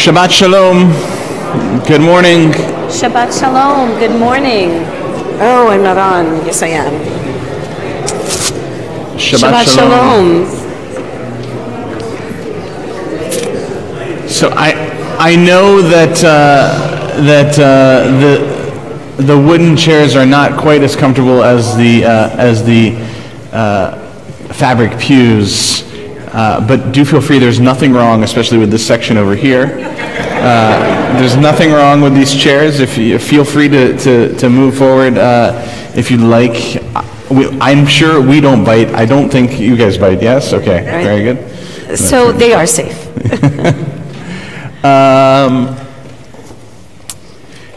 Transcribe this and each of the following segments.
Shabbat Shalom. Good morning. Shabbat Shalom. Good morning. Oh, I'm not on. Yes, I am. Shabbat Shalom. So I know that the wooden chairs are not quite as comfortable as the fabric pews. But do feel free, there's nothing wrong, especially with this section over here. There's nothing wrong with these chairs. If you feel free to move forward if you'd like. I'm sure we don't bite. I don't think you guys bite, yes? Okay, right. Very good. So they are safe.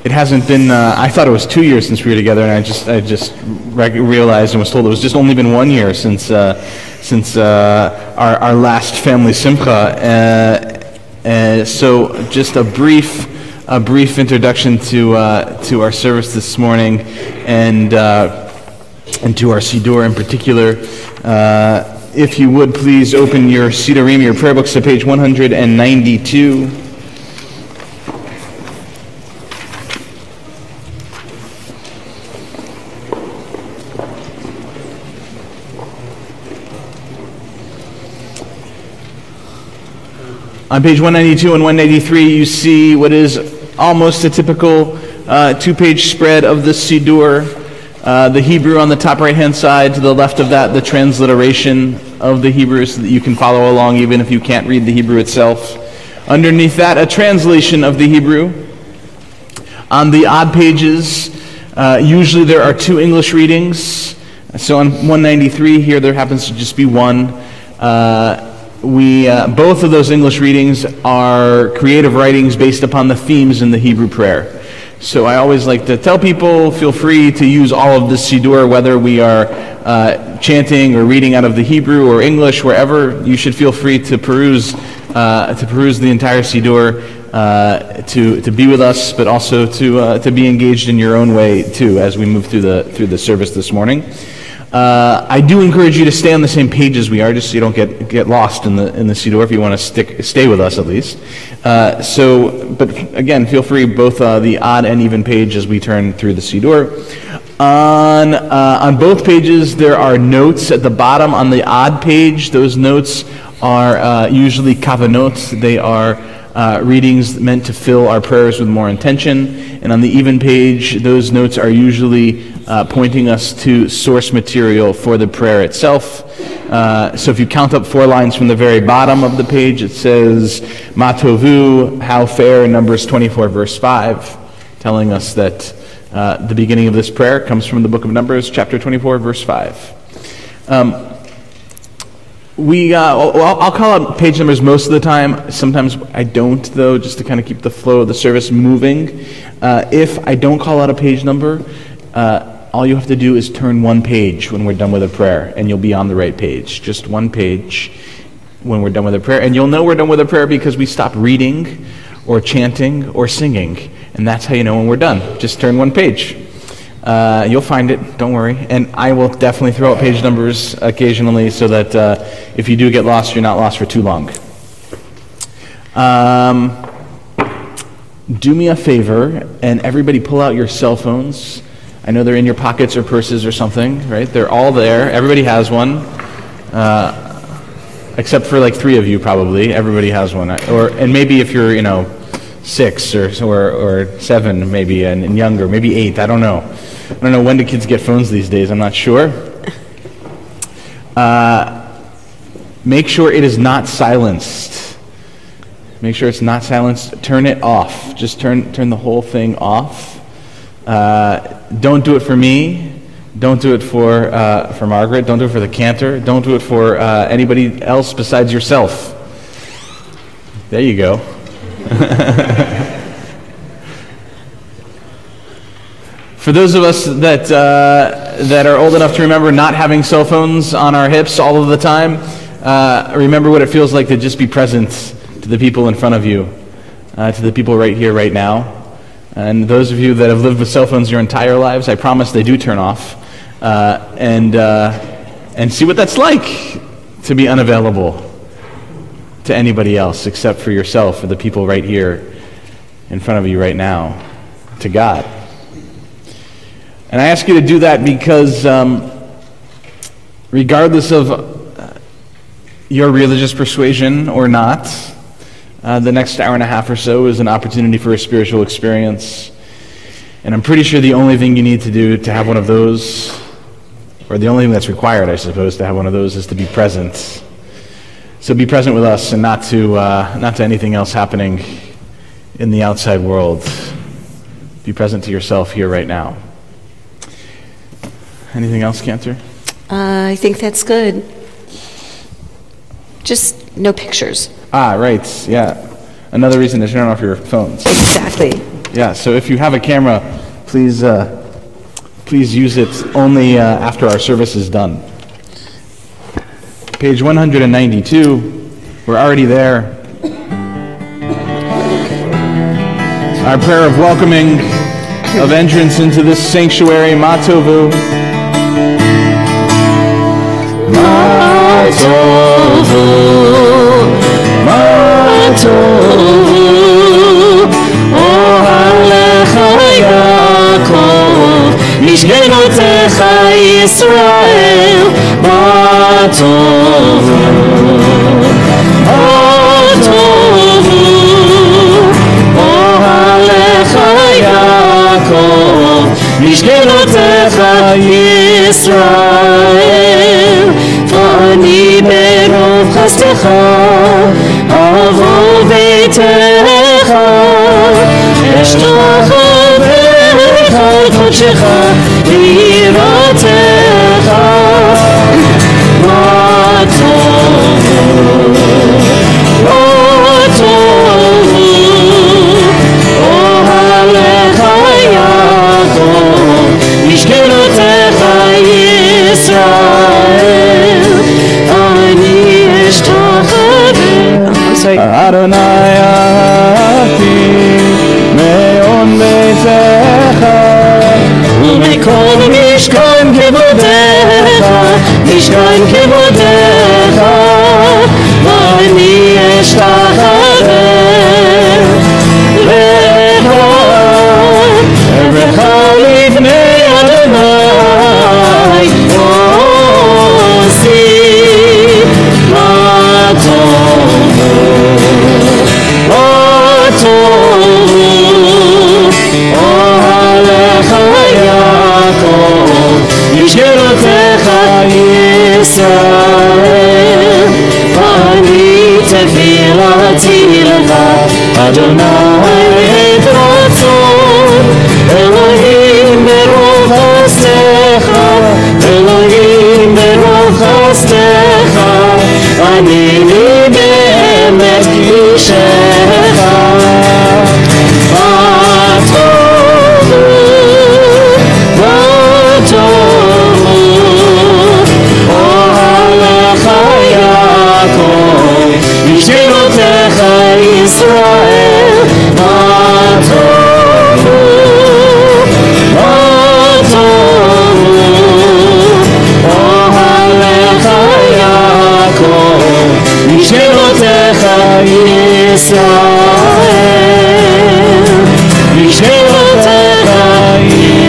It hasn't been, I thought it was 2 years since we were together, and I just realized and was told it was just only been 1 year since our last family simcha. So just a brief introduction to our service this morning, and to our Siddur in particular. If you would please open your Siddurim, your prayer books, to page 192. On page 192 and 193, you see what is almost a typical two-page spread of the Siddur. The Hebrew on the top right-hand side, to the left of that, the transliteration of the Hebrew, so that you can follow along even if you can't read the Hebrew itself. Underneath that, a translation of the Hebrew. On the odd pages, usually there are two English readings. So on 193 here, there happens to just be one. Both of those English readings are creative writings based upon the themes in the Hebrew prayer. So I always like to tell people, feel free to use all of the Siddur, whether we are chanting or reading out of the Hebrew or English, wherever. You should feel free to peruse the entire Siddur, to be with us, but also to be engaged in your own way too as we move through the service this morning. I do encourage you to stay on the same page as we are, just so you don't get lost in the Siddur, if you want to stay with us at least. But again, feel free, both the odd and even page as we turn through the Siddur. On both pages, there are notes at the bottom. On the odd page, those notes are usually kavanot. They are readings meant to fill our prayers with more intention. And on the even page, those notes are usually pointing us to source material for the prayer itself. So if you count up 4 lines from the very bottom of the page, it says, Ma tovu, how fair, in Numbers 24, verse 5, telling us that the beginning of this prayer comes from the book of Numbers, chapter 24, verse 5. I'll call out page numbers most of the time. Sometimes I don't, though, just to kind of keep the flow of the service moving. If I don't call out a page number, all you have to do is turn one page when we're done with a prayer, and you'll be on the right page. Just one page when we're done with a prayer. And you'll know we're done with a prayer because we stop reading or chanting or singing. And that's how you know when we're done. Just turn one page. You'll find it, don't worry. And I will definitely throw out page numbers occasionally so that if you do get lost, you're not lost for too long. Do me a favor, and everybody pull out your cell phones. I know they're in your pockets or purses or something, right? They're all there. Everybody has one. Except for like 3 of you probably. Everybody has one. And maybe if you're, 6 or 7 maybe, and younger, maybe 8, I don't know. I don't know when do kids get phones these days, I'm not sure. Make sure it is not silenced. Make sure it's not silenced. Turn it off. Just turn the whole thing off. Don't do it for me. Don't do it for Margaret. Don't do it for the cantor. Don't do it for anybody else besides yourself. There you go. For those of us that are old enough to remember not having cell phones on our hips all of the time, remember what it feels like to just be present to the people in front of you, to the people right here, right now. And those of you that have lived with cell phones your entire lives, I promise they do turn off. And see what that's like to be unavailable. to anybody else except for yourself or the people right here in front of you right now, to God. And I ask you to do that because regardless of your religious persuasion or not, the next hour and a half or so is an opportunity for a spiritual experience. And I'm pretty sure the only thing you need to do to have one of those, or the only thing that's required, I suppose, to have one of those is to be present. So be present with us and not to anything else happening in the outside world. Be present to yourself here right now. Anything else, Cantor? I think that's good. Just no pictures. Right, yeah. Another reason to turn off your phones. Exactly. Yeah, so if you have a camera, please use it only after our service is done. Page 192, we're already there. Our prayer of welcoming, of entrance into this sanctuary, Ma Tovu. Ma Tovu, Ma Tovu, Ohalecha Yaakov, Mishkenotecha Yisrael, Ma Tovu, Ma Tovu, Ohalecha Yaakov, Mishkenotecha Yisrael, V'ani berov chastecha, avo beitecha, Eshtacha bechal kodshecha, v'yiratecha, Ma tovu, Ma tovu, Ohalecha Yaakov, Mishkenotecha Yisrael, Ani eshtacha Adonai ati me'on beitecha u'mekol mishkan kevodecha mishkan kevodecha v'ani eshtacha lecha lifnei Adonai osi ma tovu ohalecha Yaakov mishkenotecha Yisrael v'ani tefilati lecha Adonai et ratzon Elohim berov chastecha Elohim berov chastecha anini be'emet kishecha Ma tovu, Ma tovu, Ohalecha Yaakov, Mishkenotecha Yisrael, Ma tovu, Ma tovu, Ohalecha Yaakov, Mishkenotecha Yisrael, Mishkenotecha Yisrael.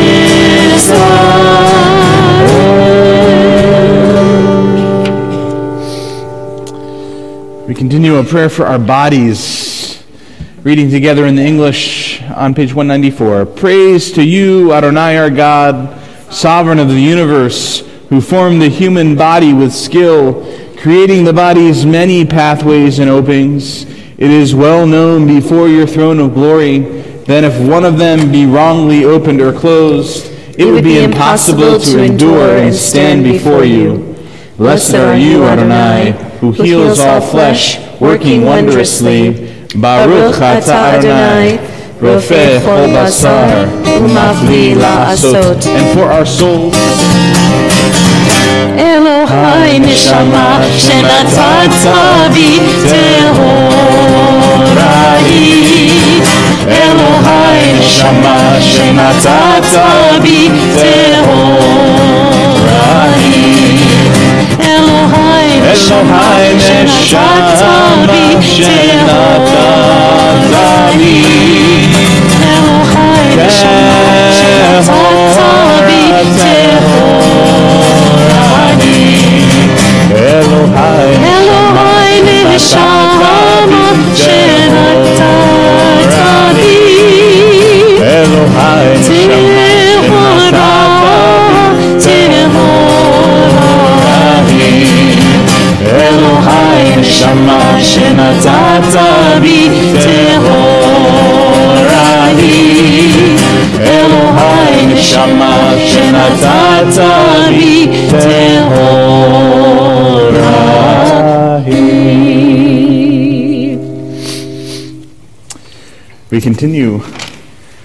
We continue a prayer for our bodies, reading together in the English on page 194. Praise to you, Adonai our God, sovereign of the universe, who formed the human body with skill, creating the body's many pathways and openings. It is well known before your throne of glory that if one of them be wrongly opened or closed, it would be impossible to endure and stand before you. Blessed are you, Adonai, who heals all flesh, working wondrously. Baruch atah Adonai, Rofeh chol basar, umavli la'asot. And for our souls, Elohai neshama shenatat bi tehorai. Elohai neshama shenatat bi tehorai. Elohai neshama shenatat bi שנתת לי. אלוהי שנתת בי טהור אני. אלוהי נשמה שנתת בי. אלוהי נשמה שנתת בי טהור אני. אלוהי נשמה שנתת בי טהור אני. We continue.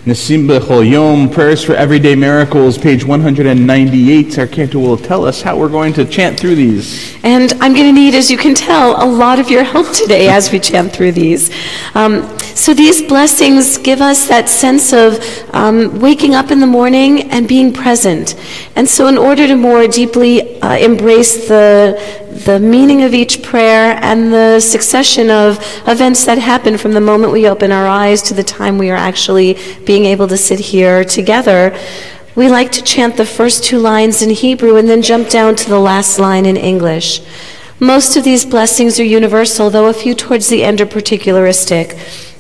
Nasim B'chol Yom, Prayers for Everyday Miracles, page 198. Our cantor will tell us how we're going to chant through these. And I'm going to need, as you can tell, a lot of your help today as we chant through these. So these blessings give us that sense of waking up in the morning and being present. And so in order to more deeply embrace the meaning of each prayer and the succession of events that happen from the moment we open our eyes to the time we are actually being able to sit here together, we like to chant the first two lines in Hebrew and then jump down to the last line in English. Most of these blessings are universal, though a few towards the end are particularistic.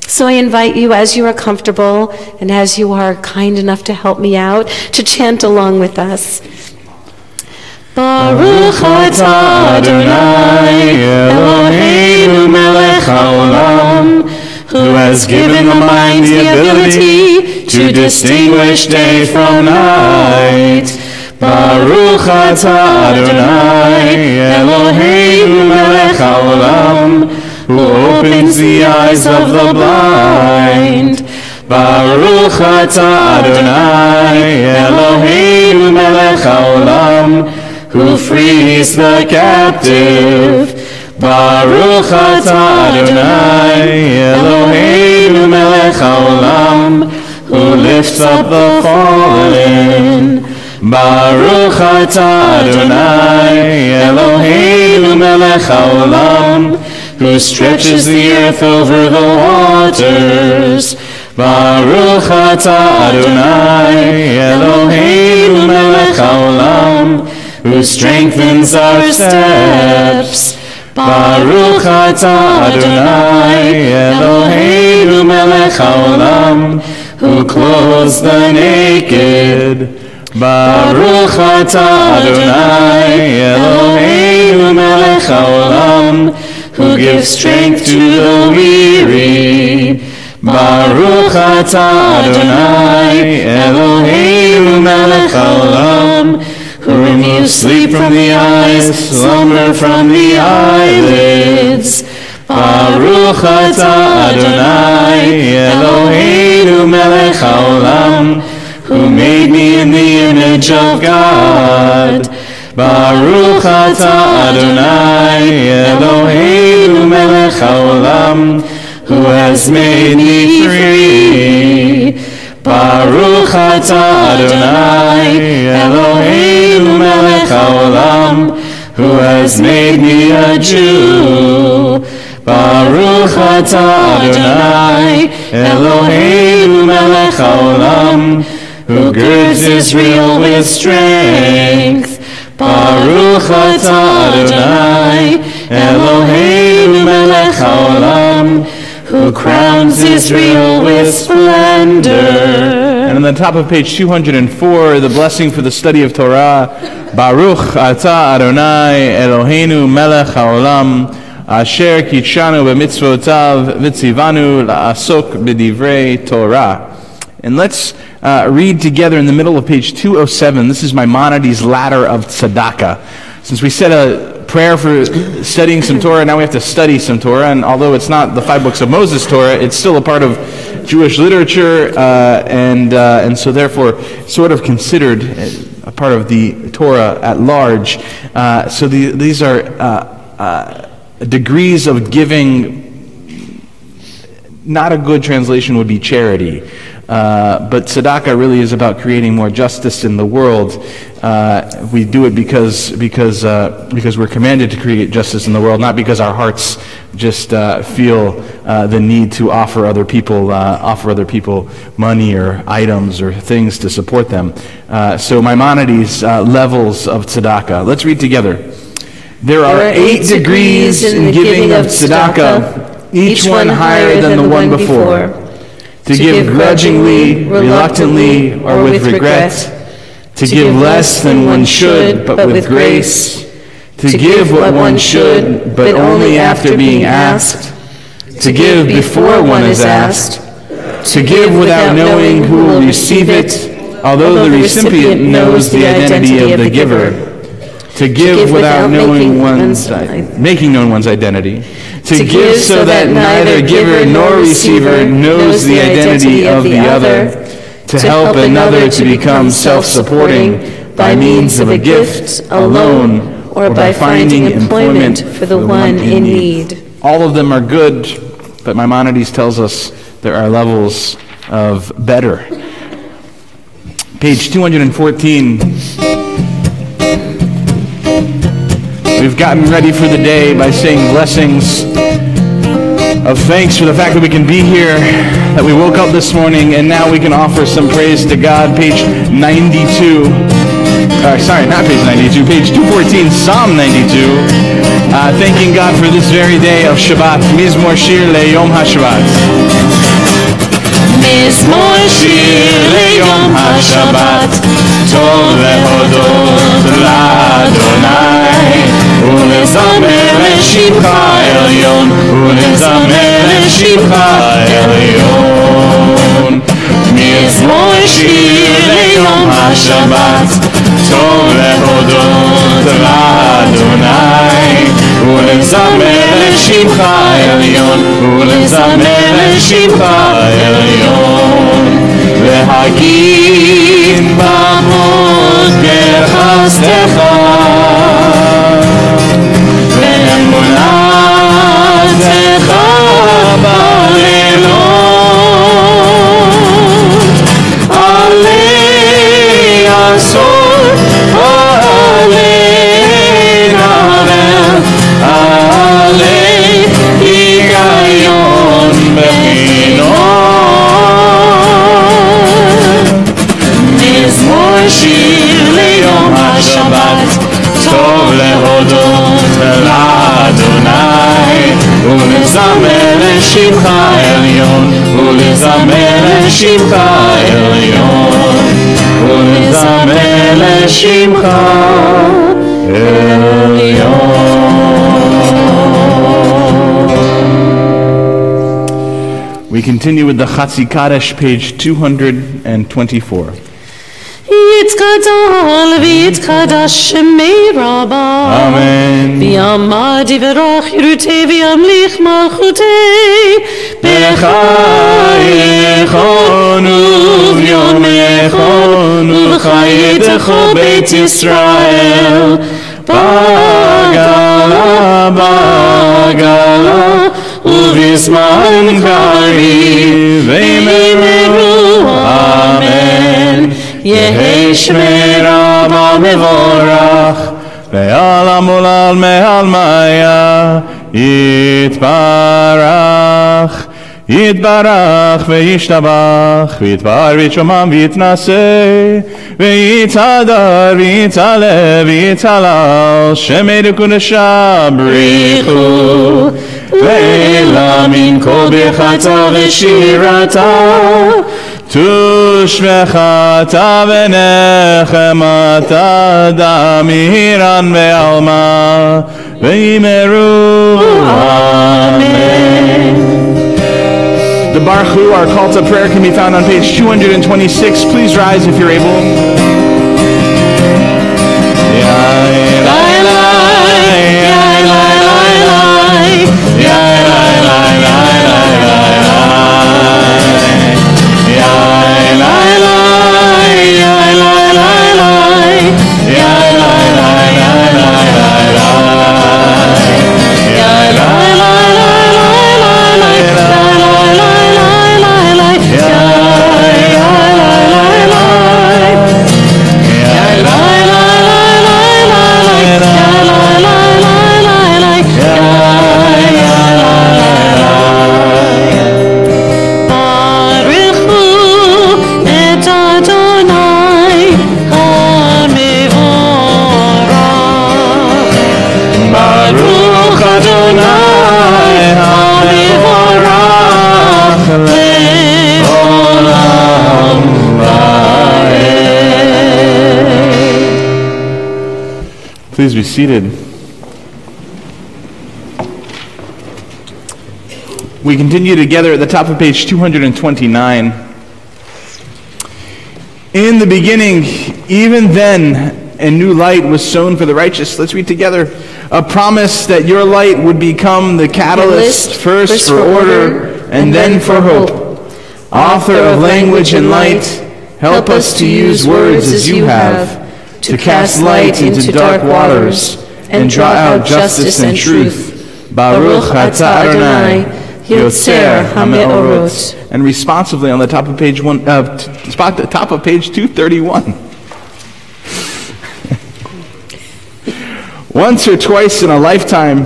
So I invite you, as you are comfortable and as you are kind enough to help me out, to chant along with us. Baruch atah Adonai Eloheinu melech haolam, who has given the mind the ability to distinguish day from night. Baruch atah Adonai Eloheinu melech haolam, who opens the eyes of the blind. Baruch atah Adonai Eloheinu melech haolam, who frees the captive. Baruch atah Adonai Eloheinu melech haolam, who lifts up the fallen. Baruch atah Adonai Eloheinu melech haolam, who stretches the earth over the waters. Baruch atah Adonai Eloheinu melech haolam, who strengthens our steps. Baruch atah Adonai Eloheinu melech haolam, who clothes the naked. Baruch atah Adonai Eloheinu melech haolam, who gives strength to the weary. Baruch atah Adonai Eloheinu melech haolam, who removes sleep from the eyes, slumber from the eyelids. Baruch atah Adonai Eloheinu melech haolam, who made me in the image of God. Baruch atah Adonai Eloheinu melech haolam, who has made me free. Baruch atah Adonai Eloheinu melech haolam, who has made me a Jew. Baruch atah Adonai Eloheinu melech haolam, who girds Israel with strength. Baruch atah Adonai Eloheinu melech haolam, who crowns Israel with splendor. And on the top of page 204, the blessing for the study of Torah. Baruch atah Adonai Eloheinu melech haolam, asher kitshanu b'mitzvotav v'tzivanu la'asok b'divrei Torah. And let's read together in the middle of page 207. This is Maimonides' Ladder of Tzedakah. Since we said a prayer for studying some Torah, now we have to study some Torah. And although it's not the 5 books of Moses Torah, it's still a part of Jewish literature, and so therefore sort of considered a part of the Torah at large. So these are degrees of giving. Not a good translation would be charity. But tzedakah really is about creating more justice in the world. We do it because we're commanded to create justice in the world, not because our hearts just feel the need to offer other people money or items or things to support them. So Maimonides' levels of tzedakah. Let's read together. There are 8 degrees in giving of tzedakah, each one higher than the one before. To give grudgingly, reluctantly, or with regret. To give less than one should, but with grace. To give what one should, but only after being asked. To give before one is asked. To give without knowing who will receive it, although the recipient knows the identity of the giver. To give without making known one's identity. To give so that neither giver nor receiver knows the identity of the other. To help another to become self-supporting by means of a gift, a loan, or by finding employment for the one in need. All of them are good, but Maimonides tells us there are levels of better. Page 214. We've gotten ready for the day by saying blessings of thanks for the fact that we can be here, that we woke up this morning, and now we can offer some praise to God. Page 92. Sorry, not page 92. Page 214, Psalm 92. Thanking God for this very day of Shabbat. Mizmor Shir LeYom HaShabbat. מזמור שיר ליום השבת, טוב להודות לאדוני, ולזמר לשמך עליון, ולזמר לשמך עליון. מזמור שיר ליום השבת, טוב להודות לאדוני, ולזמר לשמך עליון, ולזמר לשמך עליון. להגיד במות בחסדך, ואמונתך בלילות. עלי עשור, עלי נער, עלי היגיון בחינוך. מזמור שיר ליום השבת, טוב להודות לאדוני, ולזמר לשמך עליון, ולזמר לשמך עליון, ולזמר לשמך עליון. We continue with the Chatzi Kadesh, page 224. יתגדל ויתקדש שמי רבה, Amen. ויעמד יברך ירותי וימליך מלכותי, בחייכון וביומכון ובחייתך בית ישראל, בגלה בגלה ובזמן קריב ואמרו אמן. יהי שמי רבה מבורך, ועל המולל מעל מיה יתברך. יתברך וישתבח, ויתפאר ויתשומם ויתנשא, ויתהדר ויתעלה ויתהלל, שמי לקודשה בריחו, ואלה מן כל ברכתה ושירתה, תושבחתה ונחמתה, דמירן ועלמה, ואמרו אמן. The Baruch, our call to prayer, can be found on page 226. Please rise if you're able. seated. We continue together at the top of page 229. In the beginning, even then, a new light was sown for the righteous. Let's read together. A promise that your light would become the catalyst, first for order and then for hope. Author of language and light, help us to use words as you have, to cast light into dark waters and draw out justice and truth. Baruch atah Adonai, Yotzer HaMeorot. And responsively on the top of page 231. Once or twice in a lifetime,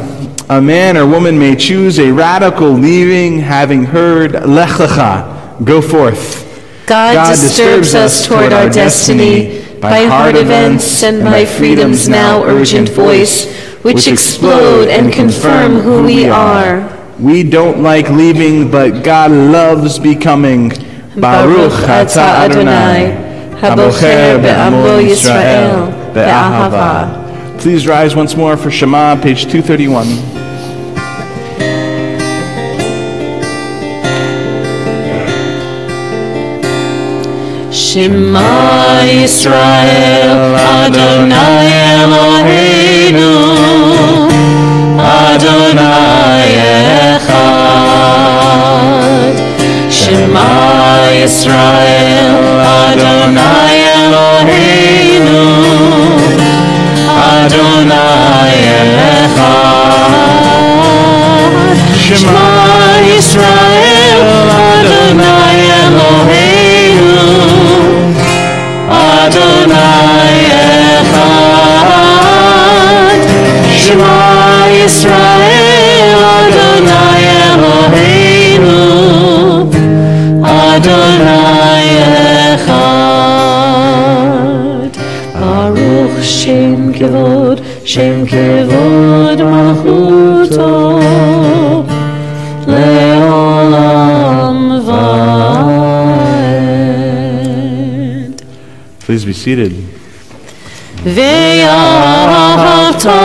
a man or woman may choose a radical leaving, having heard Lech Lecha, go forth. God disturbs us toward our destiny by hard events and by freedom's now urgent voice, which explode and confirm who we are. We don't like leaving, but God loves becoming. Baruch atah Adonai, habocher be'amo Yisrael be'ahava. Please rise once more for Shema, page 231. Shema Yisrael, Adonai Eloheinu, Adonai Echad. Shema Yisrael, Adonai Eloheinu, Adonai Echad. Shema Yisrael, Adonai Eloheinu, Adonai Echad. Shema Yisrael, Adonai Eloheinu, Adonai Echad. Baruch Shem Kevod Malchuto, Le'olam Va'ed. Please be seated. Ve'ahavta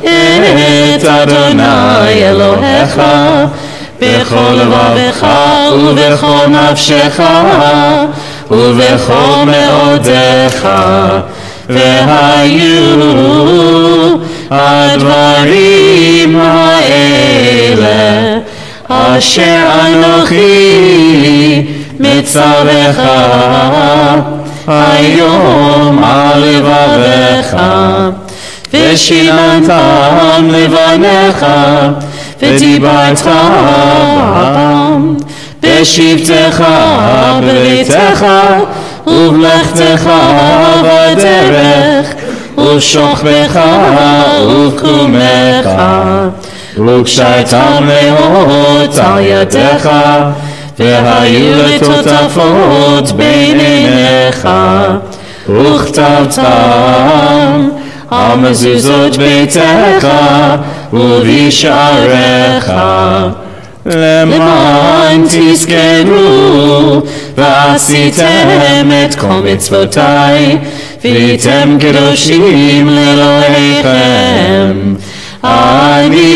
et Adonai Elohecha bechol levavecha ubechol nafshecha ubechol me'odecha ve'hayu advarim ha'ele asher anochi mitzavecha Hayom alevavecha v'shinantam levanecha v'dibartam b'shivtecha b'beitecha u'vlechtecha b'derech u'shochbecha u'kumecha u'kshartam leot al yadecha והיו לטוטפות בין עיניך וכתבתם על מזוזות ביתך ובשעריך למען תזכרו ועשיתם את כל מצוותיי והייתם קדושים לאלוהיכם. אני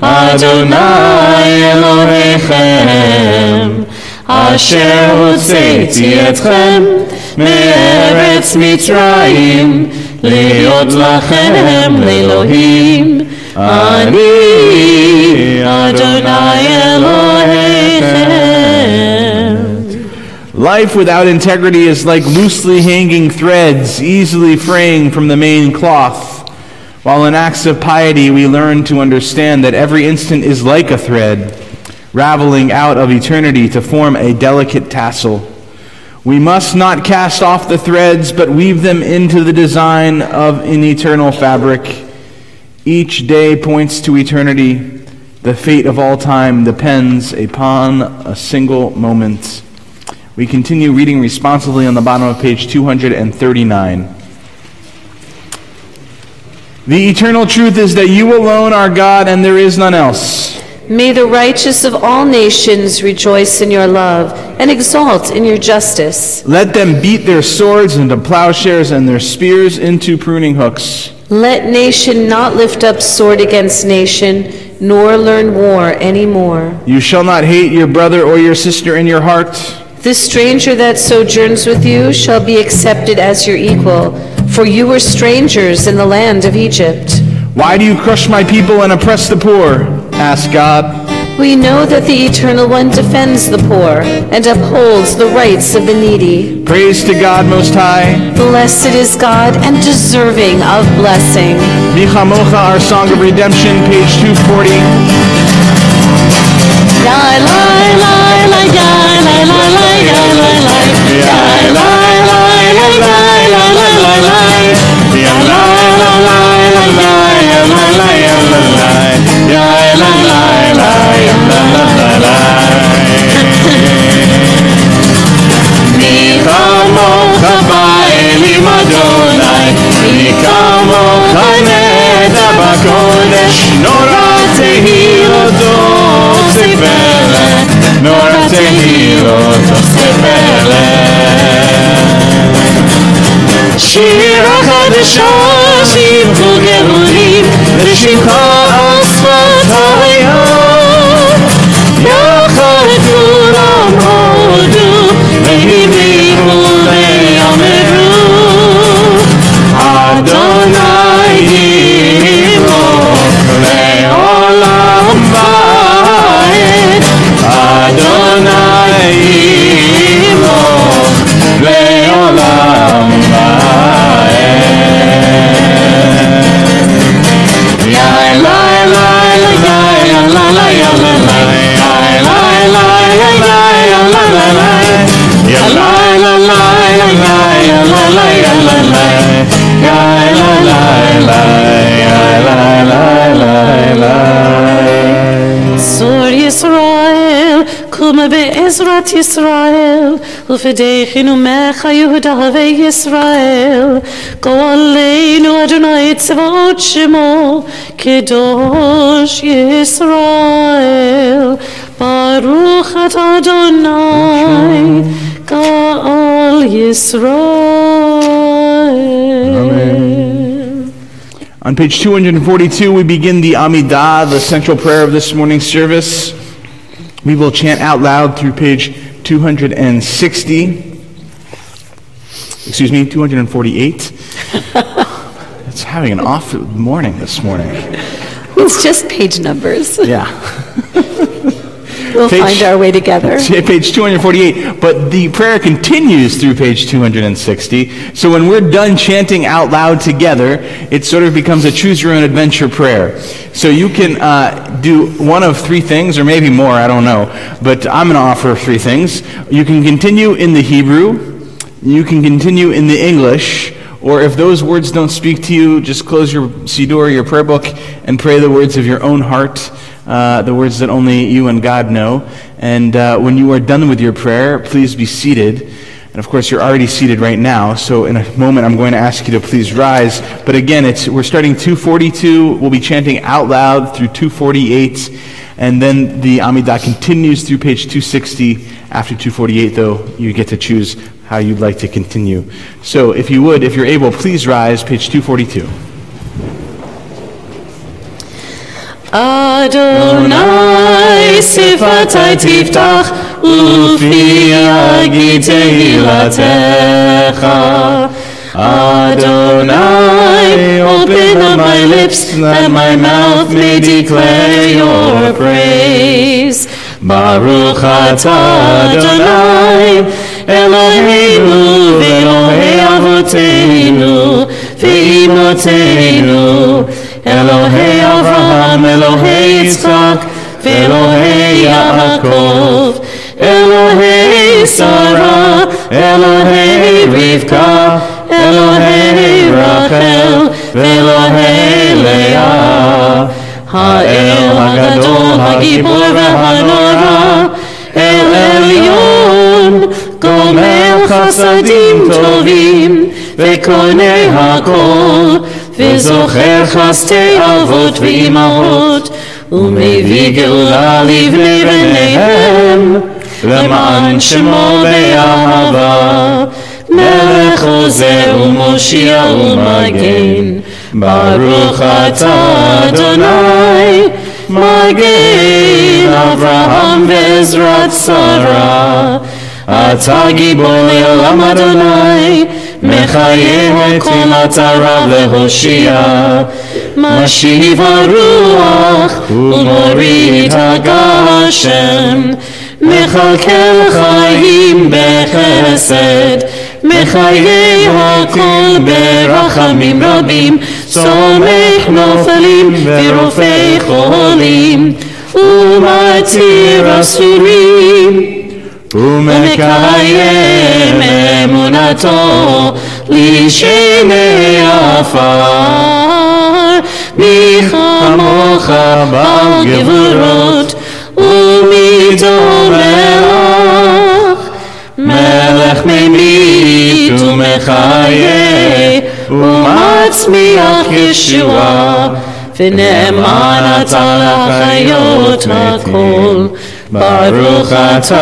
Adonai Elohechem, Asher hotzeiti etchem me'eretz Mitzrayim, להיות לכם לאלוהים. אני Adonai Elohechem. Life without integrity is like loosely hanging threads, easily fraying from the main cloth. While in acts of piety we learn to understand that every instant is like a thread, raveling out of eternity to form a delicate tassel. We must not cast off the threads, but weave them into the design of an eternal fabric. Each day points to eternity. The fate of all time depends upon a single moment. We continue reading responsively on the bottom of page 239. The eternal truth is that you alone are God and there is none else. May the righteous of all nations rejoice in your love and exalt in your justice. Let them beat their swords into plowshares and their spears into pruning hooks. Let nation not lift up sword against nation, nor learn war any more. You shall not hate your brother or your sister in your heart. The stranger that sojourns with you shall be accepted as your equal, for you were strangers in the land of Egypt. Why do you crush my people and oppress the poor? Asked God. We know that the Eternal One defends the poor and upholds the rights of the needy. Praise to God Most High. Blessed is God and deserving of blessing. Michamocha, our song of redemption, page 240. Yai, lai, lai, lai, yai, lai, lai, lai, yai, lai, lai. Yai, lai, lai, lai, lai, yai, lai, lai, lai. Yai, lai, lai, lai, lai, yai, lai, lai, lai, yai, lai, lai. Yai, lai, lai, lai, yai, lai, lai, lai. Michamocha ba'elim Adonai, Michamocha neda b'kodesh, Nora tehilot Nora tehilot osefele. Shir HaChadashah shivchu gerulim, V'shimcha asfatayot. Yachad kulam hodu, V'hiviru ve'ameru, Adonai yimloch le'olam va'ed. Adonai yimloch le'olam va'ed. Yai lai lai lai yai lai lai yai lai lai yai lai lai yai lai lai lai yai lai lai lai yai lai lai yai lai lai yai lai lai yai lai. Sor Yisrael, kuma be'ezrat Yisrael, ufedechinu mecha Yehuda ve'Yisrael, go aleinu Adonai tzevot shemo, kedosh Yisrael, baruch atah Adonai, Ka'al Yisrael. On page 242, we begin the Amidah, the central prayer of this morning's service. We will chant out loud through page 260. Excuse me, 248. It's having an off morning this morning. It's just page numbers. Yeah. We'll find our way together. Page 248, but the prayer continues through page 260. So when we're done chanting out loud together, it sort of becomes a choose your own adventure prayer. So you can do one of three things, or maybe more, I don't know. But I'm going to offer three things. You can continue in the Hebrew, you can continue in the English, or if those words don't speak to you, just close your Siddur, your prayer book, and pray the words of your own heart. The words that only you and God know. And when you are done with your prayer, please be seated. And of course, you're already seated right now. So in a moment, I'm going to ask you to please rise. But again, we're starting 242. We'll be chanting out loud through 248. And then the Amidah continues through page 260. After 248, though, you get to choose how you'd like to continue. So if you would, if you're able, please rise, page 242. Adonai sifatai tiftach ufi yagid tehilatecha. Adonai, open up my lips that my mouth may declare your praise. Baruch atah Adonai, Eloheinu ve'Elohei avoteinu ve'imotenu, Elohei Avraham, Elohei Yitzchak, ve'Elohei Yaakov, Elohei Sarah, Elohei Rivka, Elohei Rachel, ve'Elohei Leah, Ha'el HaGadol, HaGibor ve'Hanora, El Elyon, Gomel Chasadim Tovim, ve'Konei HaKol, וזוכר חסדי אבות ואימהות, ומביא גאולה לבני בניהם, למען שמו באהבה, מלך עוזר ומושיע ומגן, ברוך אתה אדוני, מגן אברהם ועזרת שרה. אתה גיבור לעולם אדוני, מחיה כל אתה רב להושיע, משיב הרוח ומוריד הגשם, מכלכל חיים בחסד, מחיה הכל ברחמים רבים, סומך נופלים ורופא חולים, ומתיר אסורים, ומקיים אמונתו לשני עפר. מי כמוך בעל גבורות ומי דומך, מלך ממית ומחיה ומצמיח ישועה, ונאמן אתה לחיות הכל. ברוך אתה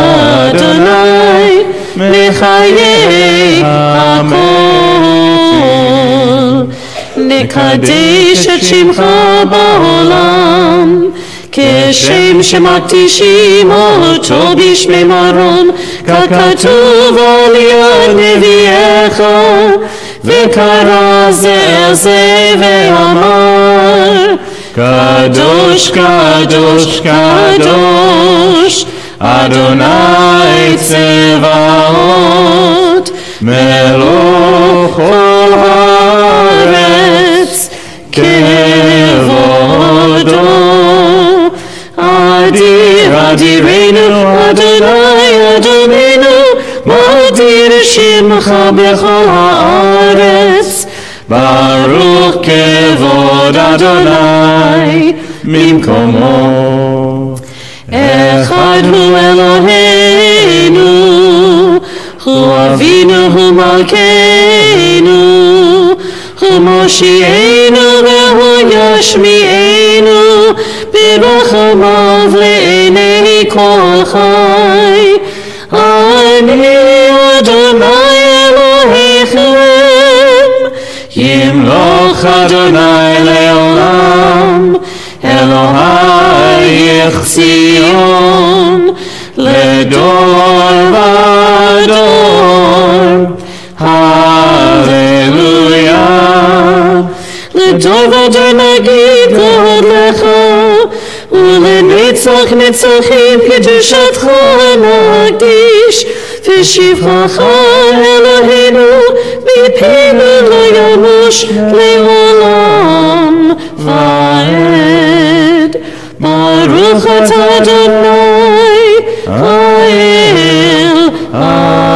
אדוני, מחיה הכל. נקדש את שמך בעולם, כשם שמקדישים אותו בשמי מרום, ככתוב על יד נביאך, וקרא זה אל זה ואמר, קדוש קדוש קדוש אדוני צבאות, מלוך כל הארץ כבודו. אדיר אדירנו אדוני אדוננו, מדיר שמך בכל הארץ, ברוך כבוד אדוני ממקומו. אחד הוא אלוהינו, הוא אבינו, הוא מלכנו, הוא מושיענו והוא ישמיענו, ברחמיו לעיני כל חי. אני אדוני אלוהיכם, ימלוך אדוני לעולם, אלוהי ציון לדור ודור. הללויה. לדור ודור נגיד להוד לך, ולנצח נצחים קדושתך נקדיש, ושבחך אלוהינו מפינו לא ימוש לעולם ועד. ברוך אתה אדוני האל הקדוש.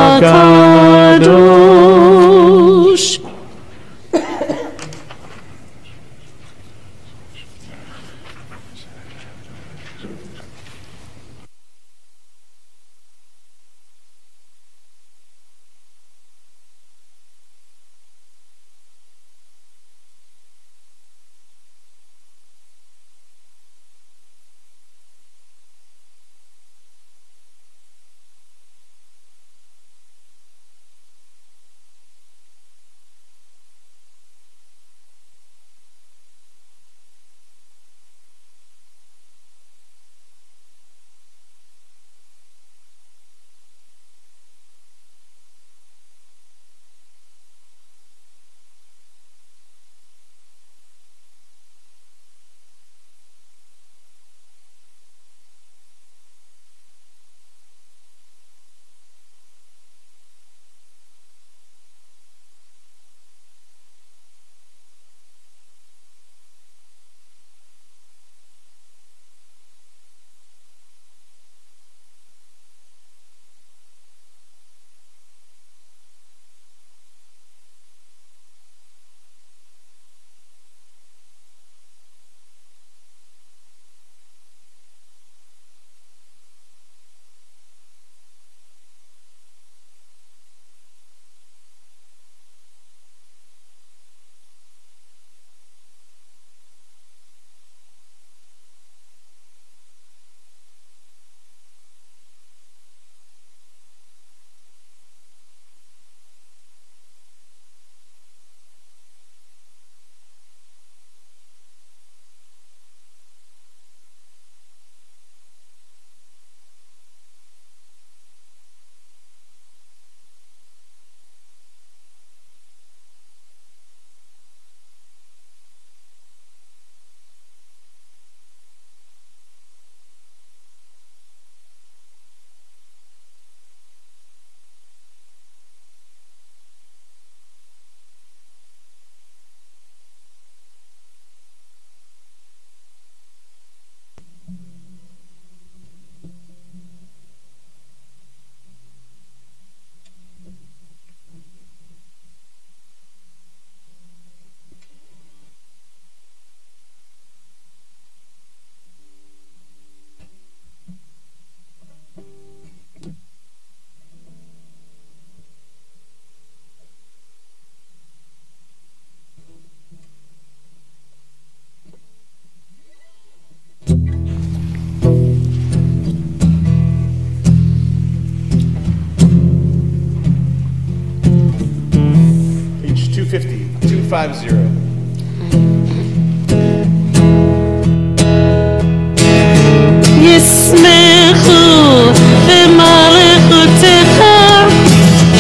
ישמחו במלכותך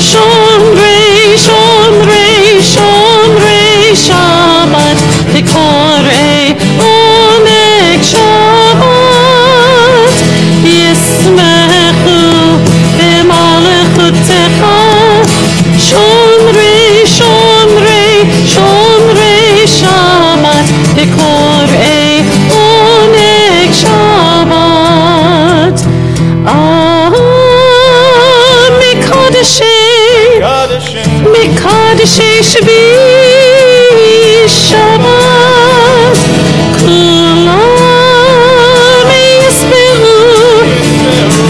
שומרי שומרי שומרי שבת וקוראי עונג שבת ישמחו במלכותך שומרי שומרי שומרי שבת וקוראי עונג שבת מקדשי שבי שבת כולם יספרו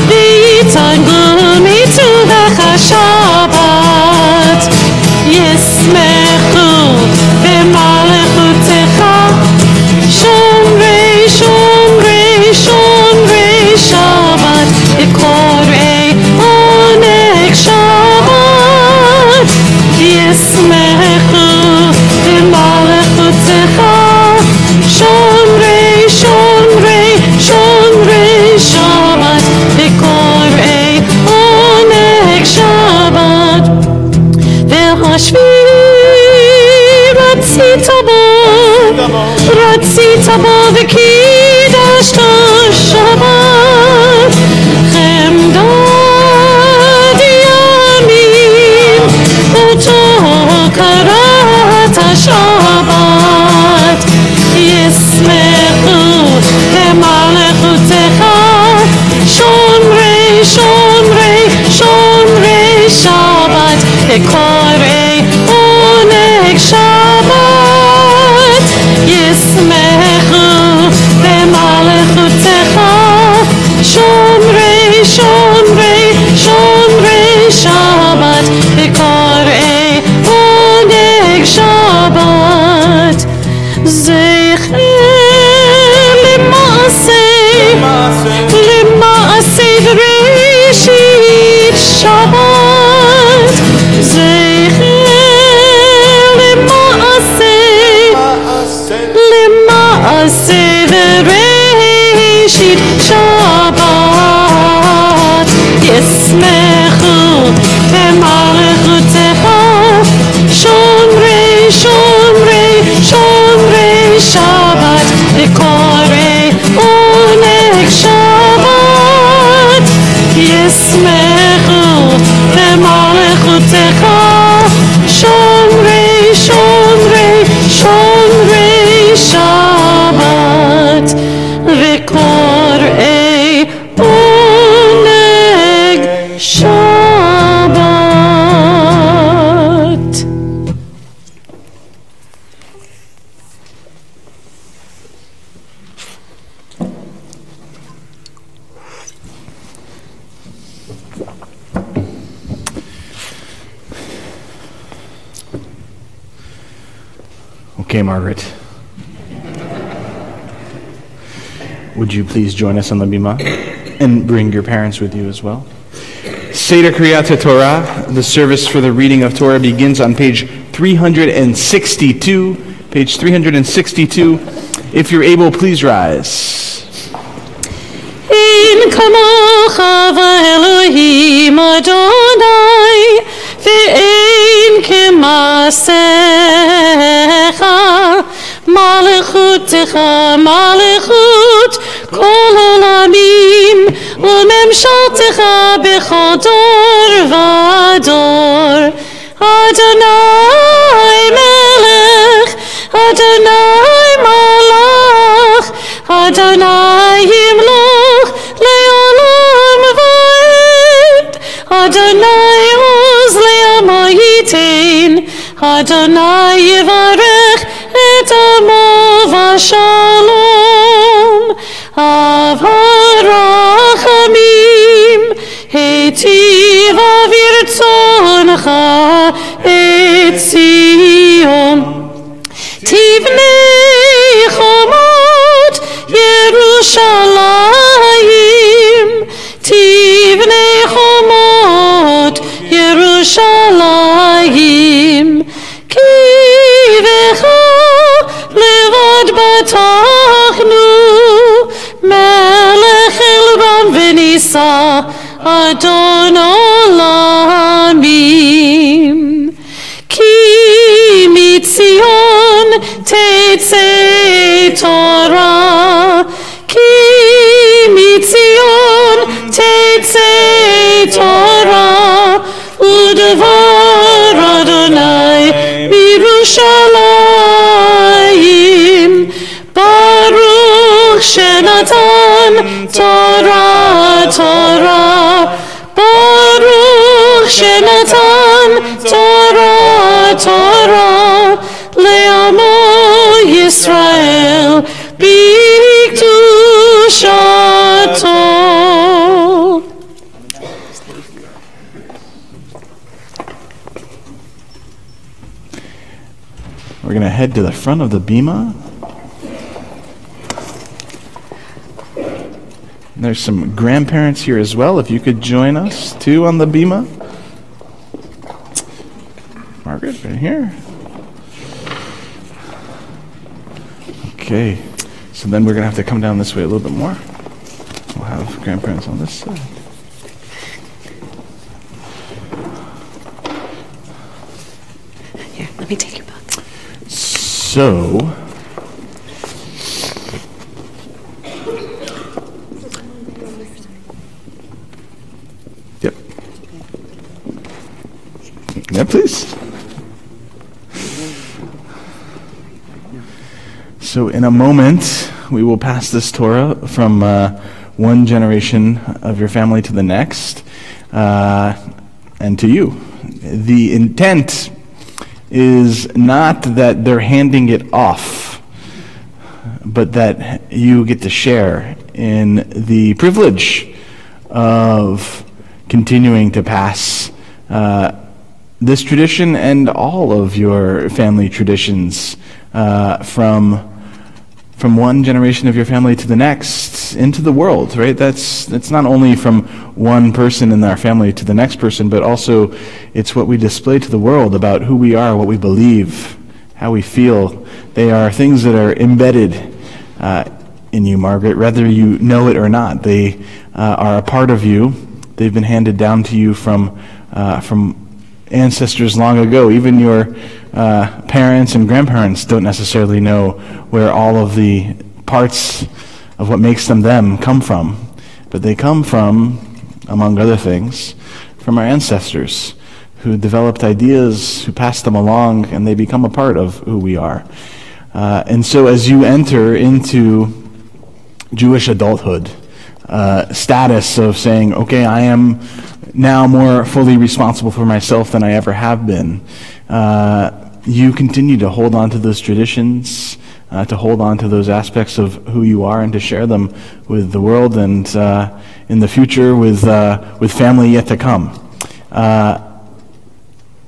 ויתענגו מטובך השבת ישמחו במלכותך שומרי שומרי שומרי שבת וקוראי עונג שבת ישמחו במלכותך שומרי שומרי שומרי שבת וקוראי עונג שבת והשביעי רצית בו וקידשת שבת חמדת ימים אותו קראת שבת ישמחו במלכותך שומרי שומרי שומרי שבת וקוראי עונג שבת ישמחו במלכותך שומרי שומרי שומרי שבת וקוראי עונג שבת זכר למעשה בראשית שבת זכר למעשה בראשית שבת ישמחו במלכותך שומרי שומרי שומרי שבת וקוראי עונג שבת ישמחו במלכותך שומרי שומרי שומרי שבת וקוראי עונג שבת. Okay, Margaret. Would you please join us on the bima and bring your parents with you as well? Seder Kriyat Torah, the service for the reading of Torah, begins on page 362. Page 362. If you're able, please rise. In kamocha v'Elohim Adonai ve'ein kemasecha malchutecha malchut kol olamim u'memshaltecha bechol dor v'dor Adonai melech Adonai malach Adonai yimloch le'olam va'ed Adonai oz le'amayitein Adonai yivarech et amo v'shalom av harachamim heitiv avirtzoncha et Zion Tivnei chomot Yerushalayim Tivnei chomot Yerushalayim Ki בתחנו מלך עליון ונישא אדון עולמים כי מציון תצא תורה כי מציון תצא תורה ודבר אדוני בירושלים ברוך שנתן תורה תורה ברוך שנתן תורה תורה לעמו ישראל בקדושתו. We're going to head to the front of the bima. There's some grandparents here as well. If you could join us too on the bima. Margaret, right here. Okay, so then we're going to have to come down this way a little bit more. We'll have grandparents on this side. Here, let me take your book. So, yep. Yeah, please. So in a moment, we will pass this Torah from one generation of your family to the next, and to you. The intent is not that they're handing it off, but that you get to share in the privilege of continuing to pass this tradition and all of your family traditions from one generation of your family to the next into the world, right? That's not only from one person in our family to the next person, but also it's what we display to the world about who we are, what we believe, how we feel. They are things that are embedded in you, Margaret, whether you know it or not. They are a part of you. They've been handed down to you from ancestors long ago. Even your parents and grandparents don't necessarily know where all of the parts of what makes them come from. But they come from, among other things, from our ancestors who developed ideas, who passed them along, and they become a part of who we are. And so as you enter into Jewish adulthood, status of saying, okay, I am now more fully responsible for myself than I ever have been, you continue to hold on to those traditions, to hold on to those aspects of who you are, and to share them with the world and in the future with family yet to come.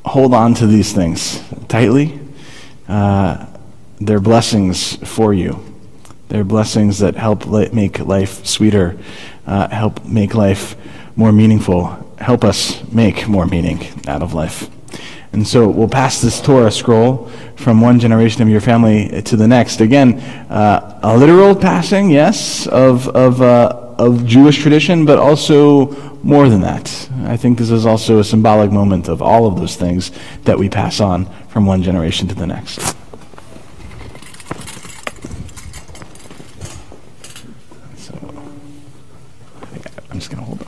Hold on to these things tightly. They're blessings for you. They're blessings that help make life sweeter, help make life more meaningful, help us make more meaning out of life. And so we'll pass this Torah scroll from one generation of your family to the next. Again, a literal passing, yes, of Jewish tradition, but also more than that. I think this is also a symbolic moment of all of those things that we pass on from one generation to the next. So, I'm just going to hold on.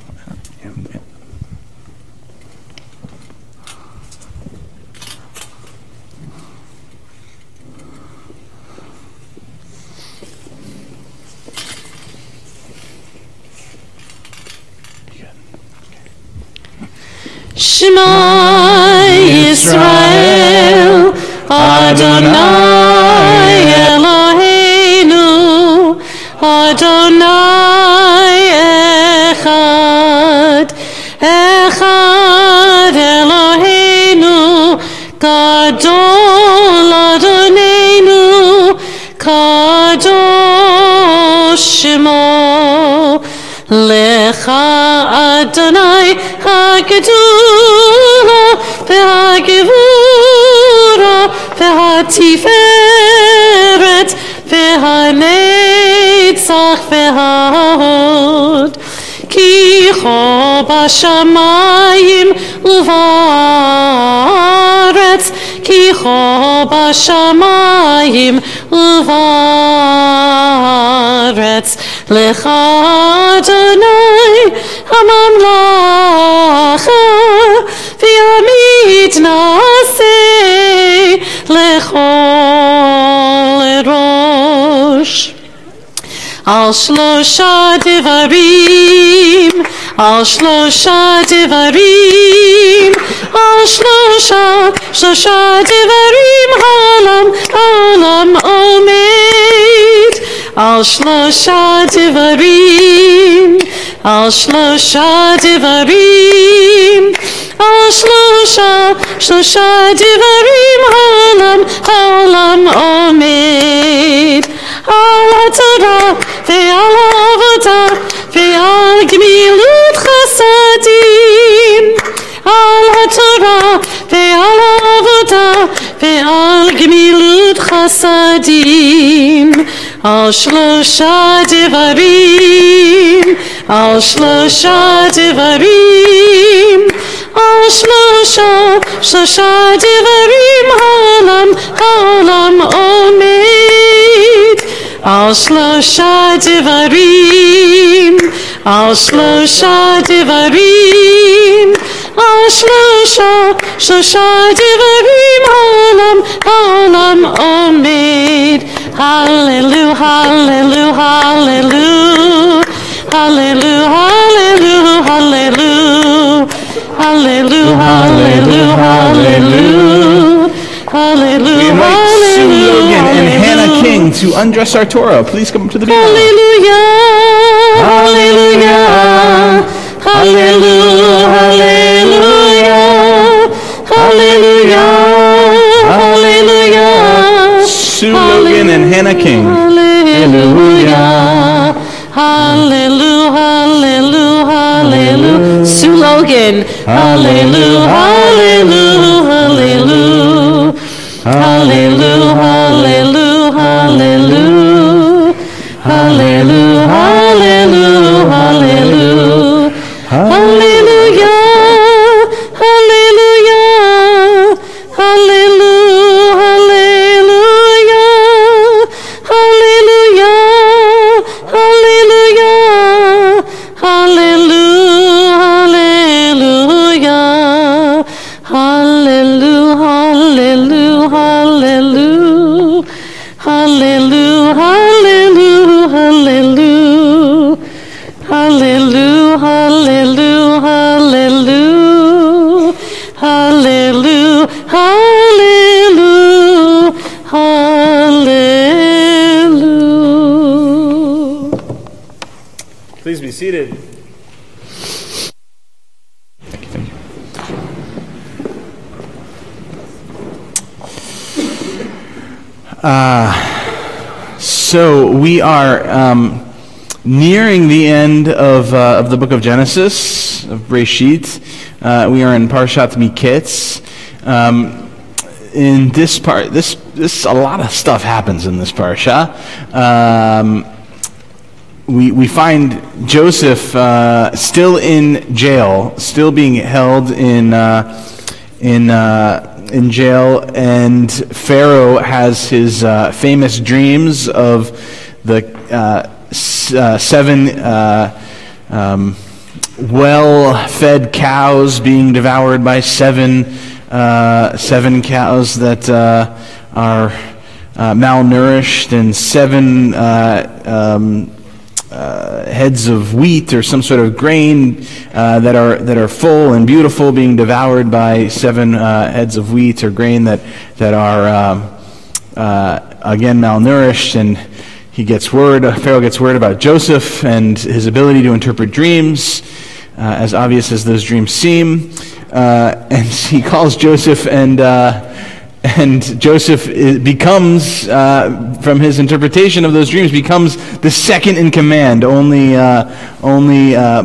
Shema Yisrael Adonai Eloheinu Adonai Echad Echad Eloheinu Gadol Adonenu Kadosh Shemo Lecha Adonai HaGedula VeHaGevura VeHaTiferet והנצח וההוד, כי כה בשמיים ובארץ, כי כה בשמיים ובארץ, לך אדוני הממלכה, ויעמיד נעשה לכל ראש. על שלושה דברים, על שלושה דברים, על שלושה דברים העולם עומד. על שלושה דברים, על שלושה דברים, על שלושה דברים העולם עומד. על התורה ועל העבודה ועל גמילות חסדים, על התורה ועל העבודה ועל גמילות חסדים, על שלושה דברים, על שלושה דברים, על שלושה דברים העולם עומד. על שלושה דברים, על שלושה דברים, על שלושה דברים העולם עומד. הללו, הללו, הללו, הללו, הללו, הללו, הללו, הללו, hallelujah. We invite Sue Logan and Hannah King to undress our Torah. Please come to the piano. Hallelujah, hallelujah, hallelujah, hallelujah, hallelujah. Sue Logan and Hannah King. Hallelujah, hallelujah, hallelujah, hallelujah. Sue Logan. Hallelujah, hallelujah, hallelujah. Hallelujah, hallelujah, hallelujah. Hallelujah, hallelujah, hallelujah. Hallelujah, hallelujah, hallelujah, hallelujah, hallelujah, hallelujah, hallelujah, hallelujah, hallelujah, hallelujah, hallelujah, hallelujah, hallelujah, hallelujah, hallelujah, hallelujah, hallelujah, hallelujah. Please be seated. So we are nearing the end of the book of Genesis, of Breshit. We are in Parshat Miketz. In this part, this a lot of stuff happens in this parsha. We find Joseph still in jail, still being held in jail, and Pharaoh has his famous dreams of the seven well-fed cows being devoured by seven cows that are malnourished, and seven heads of wheat or some sort of grain that are full and beautiful being devoured by seven heads of wheat or grain that are again malnourished. And Pharaoh gets word about Joseph and his ability to interpret dreams, as obvious as those dreams seem, and he calls Joseph and And Joseph becomes, from his interpretation of those dreams, becomes the second in command, only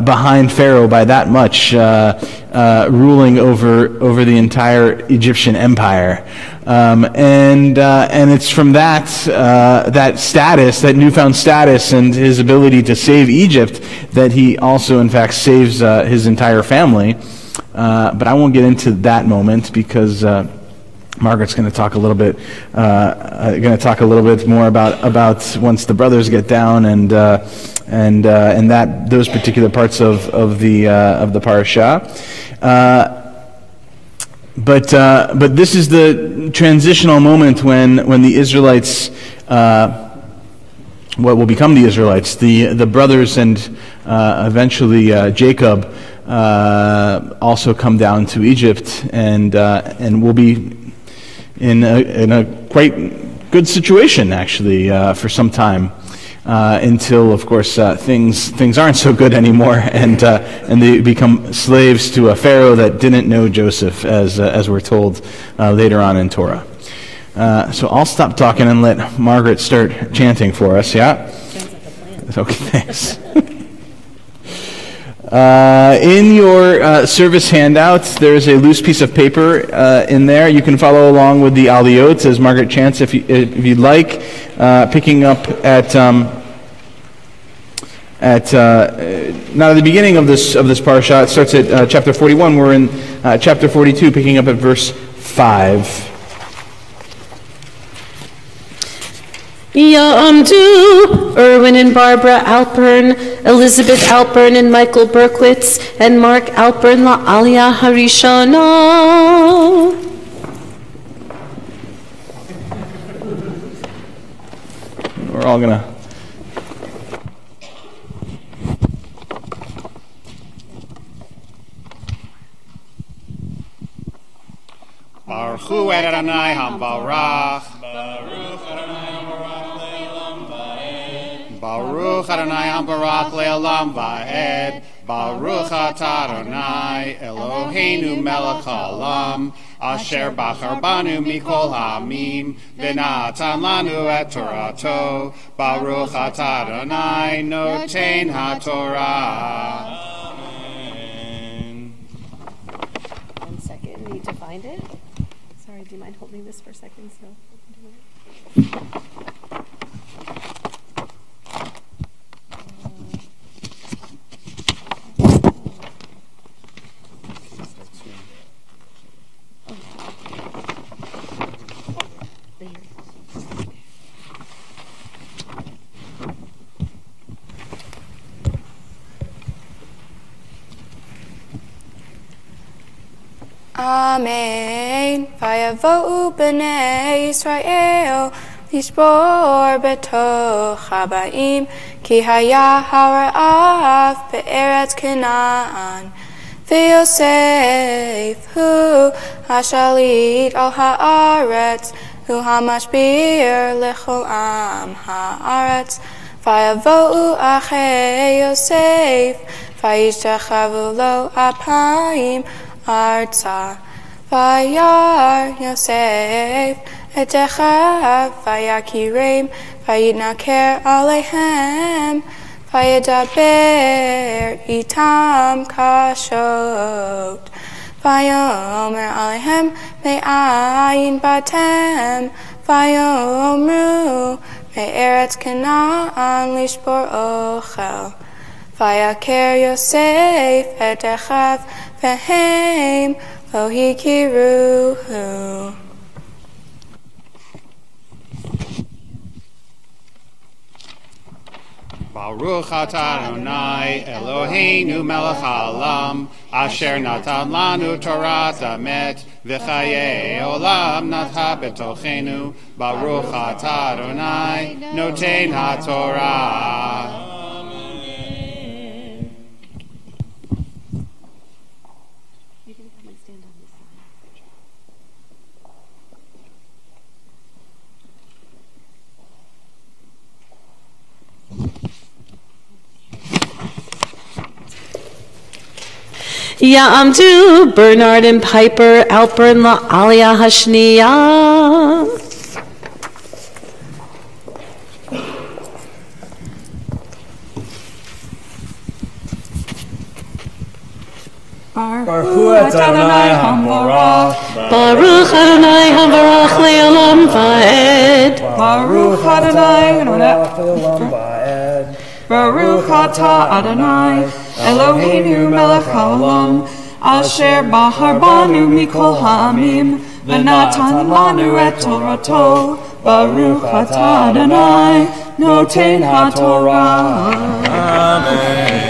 behind Pharaoh by that much, ruling over the entire Egyptian empire. And it's from that status, that newfound status, and his ability to save Egypt, that he also, in fact, saves his entire family. But I won't get into that moment because Margaret's going to talk a little bit more about once the brothers get down and that those particular parts of the parasha. But this is the transitional moment when the Israelites, what will become the Israelites, the brothers and eventually Jacob, also come down to Egypt and will be in a quite good situation actually for some time. Until, of course, things aren't so good anymore, and they become slaves to a Pharaoh that didn't know Joseph, as we're told later on in Torah. So I'll stop talking and let Margaret start chanting for us. Yeah. Okay. Thanks. In your service handout, there's a loose piece of paper in there. You can follow along with the aliyot as Margaret chants if you'd like. Picking up at not at the beginning of this parasha. It starts at chapter 41. We're in chapter 42, picking up at verse 5. Ya'amdu, Erwin and Barbara Alpern, Elizabeth Alpern and Michael Berkowitz, and Mark Alpern la'aliyah harishona. We're all gonna. Baruch Hu Adonai Hambarach. Baruch Adonai Hambarach Le'olam Va'ed. Baruch Atah Adonai Eloheinu Melech Haolam. Asher Bachar Banu Mikol Ha'amim. V'natan Lanu Et Torato. Baruch Atah Adonai Noten HaTorah. Amen. 1 second, I need to find it. Sorry, do you mind holding this for a second? Amen. Vayavo'u b'nei Yisrael lishbor betoch habayim ki haya hara'av be'eretz Canaan v'Yosef hu hashalit al haaretz hu hamashbir lechol am haaretz vayavo'u achei Yosef vayishtachavu lo apayim Arza Vayar Yosef Etechav Vayakirem Vayitnaker Alehem Vayadaber Itam Kashot Vayomer Alehem Me'ayin Batem Vayomru Me'eretz Canaan Lishbor Ochel Vayaker Yosef Etechav Vehem lo hikiruhu. Baruch Atah Adonai Eloheinu Melech Haolam Asher Natan Lanu Torat Emet V'chayei Olam Natha B'tochenu Baruch Atah Adonai Noten HaTorah. Ya'amdu, Bernard and Piper, Alper and La Aliyah Hashniya. Baruch Adonai Hamorach. Baruch Adonai Havarach Le'olam Va'ed. Baruch Adonai Hamorach Le'olam Va'ed. Baruch Atah Adonai Eloheinu melech haolam Asher bahar banu mikol ha'amim V'natan lanu et Torato Baruch Atah Adonai Noten HaTorah. Amen.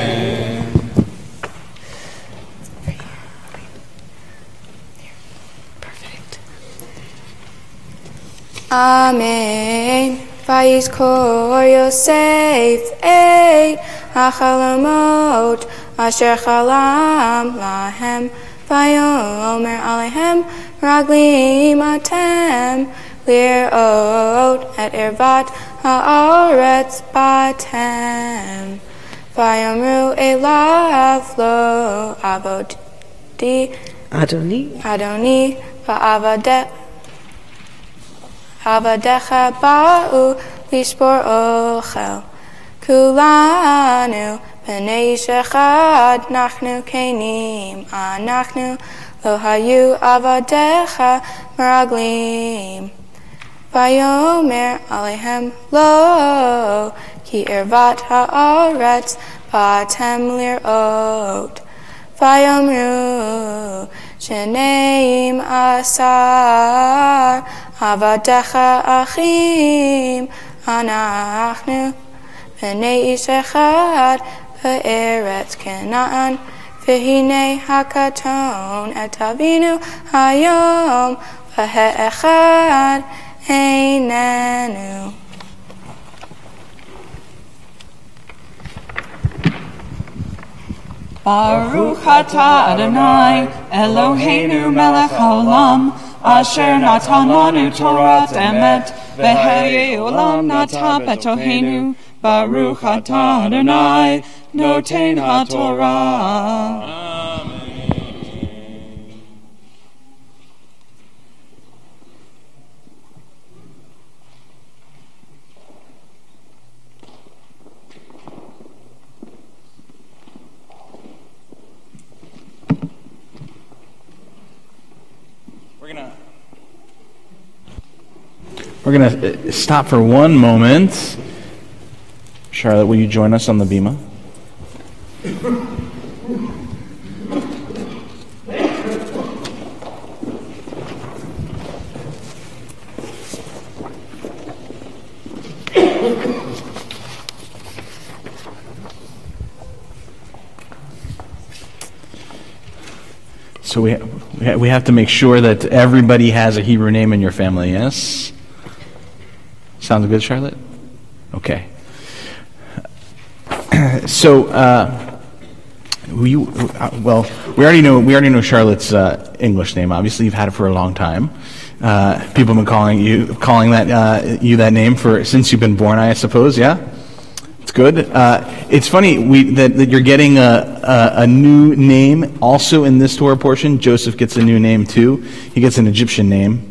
Amen. Vayizkor Yosef et hachalamot asher chalam lahem vayomer alehem raglim atem lirot et irvat haaretz batem vayomru elav lo avodi Adoni Avadecha ba'u lishbor ochel. Kulanu b'nei ish echad nachnu kenim. Anachnu lo hayu avadecha meraglim. Vayomer alehem lo ki irvat ha'aretz ba'atem lir'ot. Vayomru sheneim asar avadecha achim anachnu v'nei ish echad v'eretz Canaan v'hinei hakaton et avinu hayom v'he'echad einenu. Baruch Atah Adonai Eloheinu melech haolam Asher natan lanu Torah emet V'hei olam nata betoheinu Baruch Atah Adonai Noten HaTorah. We're going to stop for one moment. Charlotte, will you join us on the bima? So we have to make sure that everybody has a Hebrew name in your family, yes? Sounds good, Charlotte? Okay. So, we already know Charlotte's English name. Obviously, you've had it for a long time. People have been calling you that name since you've been born, I suppose. Yeah, it's good. It's funny that you're getting a new name also in this Torah portion. Joseph gets a new name too. He gets an Egyptian name.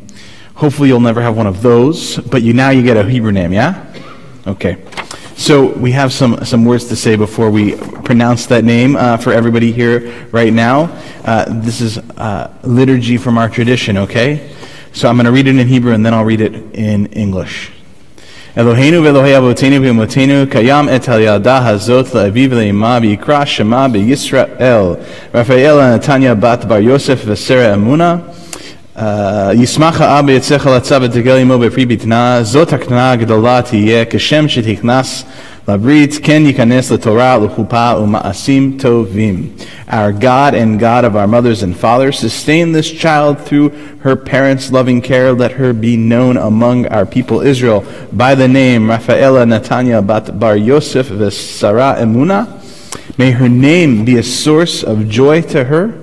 Hopefully you'll never have one of those, but now you get a Hebrew name, yeah? Okay. So we have some words to say before we pronounce that name for everybody here right now. This is liturgy from our tradition, okay? So I'm going to read it in Hebrew and then I'll read it in English. Eloheinu v'Elohei avotenu v'emotenu kayam et hayalda hazot la'aviv v'le'ima v'yikra shema b'Yisrael Rafael Natanya bat bar Yosef v'Sera Emuna ישמח האבא יצאך לצו ותגל עמו בפרי בטנה, זאת הקטנה הגדולה תהיה כשם שתכנס לברית, כן ייכנס לתורה, לחופה ומעשים טובים. Our God and God of our mothers and fathers, sustain this child through her parents' loving care. Let her be known among our people Israel by the name Rafaela Natanya bat Bar Yosef v'Sara Emuna. May her name be a source of joy to her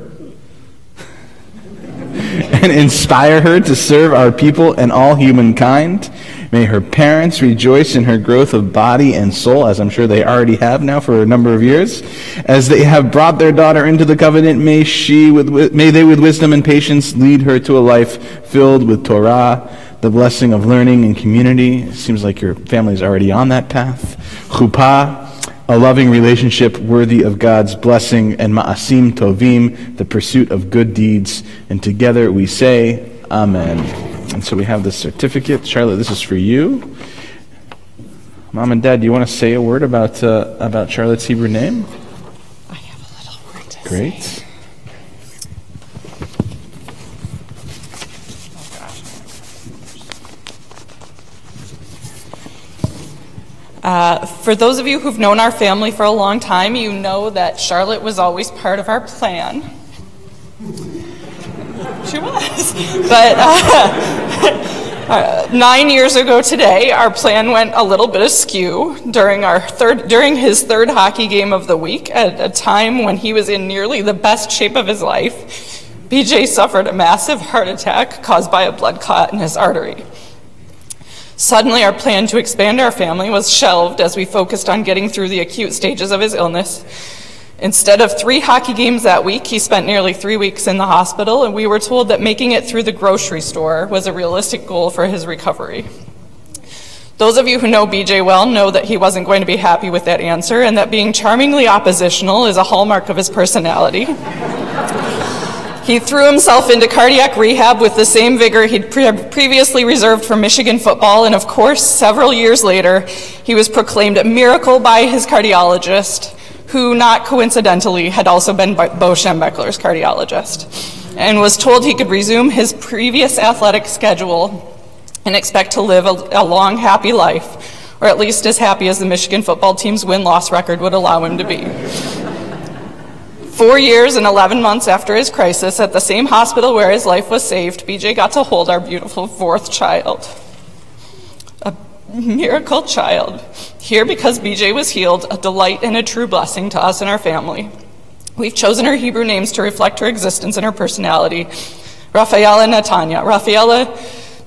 and inspire her to serve our people and all humankind. May her parents rejoice in her growth of body and soul, as I'm sure they already have now for a number of years. As they have brought their daughter into the covenant, may they with wisdom and patience lead her to a life filled with Torah, the blessing of learning and community. It seems like your family's already on that path. Chuppah, a loving relationship worthy of God's blessing, and ma'asim tovim, the pursuit of good deeds. And together we say, Amen. And so we have this certificate. Charlotte, this is for you. Mom and Dad, do you want to say a word about Charlotte's Hebrew name? I have a little word to Great. say. For those of you who've known our family for a long time, you know that Charlotte was always part of our plan. She was. But 9 years ago today, our plan went a little bit askew during his third hockey game of the week, at a time when he was in nearly the best shape of his life. BJ suffered a massive heart attack caused by a blood clot in his artery. Suddenly, our plan to expand our family was shelved as we focused on getting through the acute stages of his illness. Instead of 3 hockey games that week, he spent nearly 3 weeks in the hospital, and we were told that making it through the grocery store was a realistic goal for his recovery. Those of you who know BJ well know that he wasn't going to be happy with that answer, and that being charmingly oppositional is a hallmark of his personality. He threw himself into cardiac rehab with the same vigor he'd previously reserved for Michigan football, and of course, several years later, he was proclaimed a miracle by his cardiologist, who, not coincidentally, had also been Bo Schembechler's cardiologist, and was told he could resume his previous athletic schedule and expect to live a long, happy life, or at least as happy as the Michigan football team's win-loss record would allow him to be. 4 years and 11 months after his crisis, at the same hospital where his life was saved, BJ got to hold our beautiful 4th child. A miracle child. Here because BJ was healed, a delight and a true blessing to us and our family. We've chosen her Hebrew names to reflect her existence and her personality. Rafaela and Netanya. Rafaela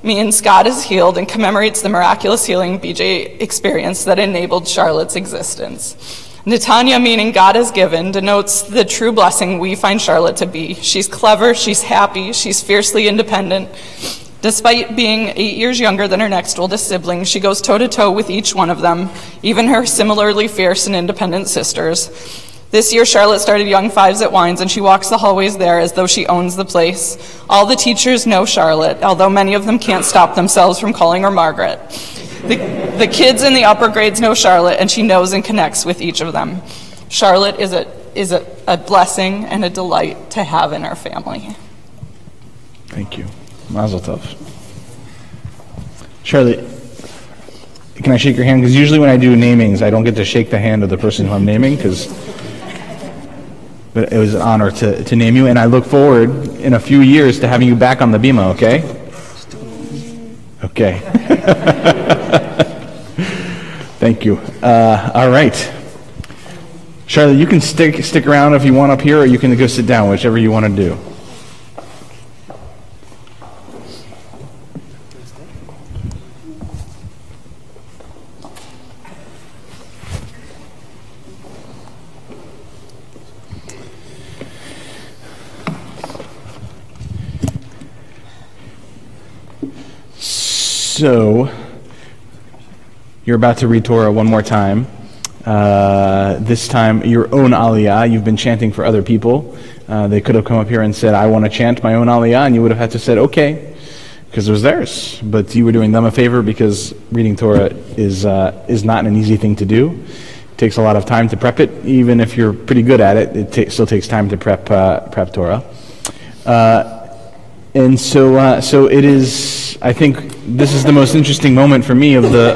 means God is healed and commemorates the miraculous healing BJ experienced that enabled Charlotte's existence. Netanya, meaning God is given, denotes the true blessing we find Charlotte to be. She's clever, she's happy, she's fiercely independent. Despite being 8 years younger than her next oldest sibling, she goes toe-to-toe with each one of them, even her similarly fierce and independent sisters. This year, Charlotte started Young Fives at Wines, and she walks the hallways there as though she owns the place. All the teachers know Charlotte, although many of them can't stop themselves from calling her Margaret. The kids in the upper grades know Charlotte, and she knows and connects with each of them. Charlotte is a blessing and a delight to have in our family. Thank you. Mazel tov. Charlotte, can I shake your hand? Because usually when I do namings, I don't get to shake the hand of the person who I'm naming, but it was an honor to name you, and I look forward in a few years to having you back on the bima, okay? Okay. Thank you. All right. Charlotte, you can stick around if you want up here, or you can go sit down, whichever you want to do. So, you're about to read Torah one more time. This time, your own aliyah. You've been chanting for other people. They could have come up here and said, I want to chant my own aliyah, and you would have had to said, okay, because it was theirs. But you were doing them a favor because reading Torah is not an easy thing to do. It takes a lot of time to prep it. Even if you're pretty good at it, it still takes time to prep Torah. And so it is. I think this is the most interesting moment for me of the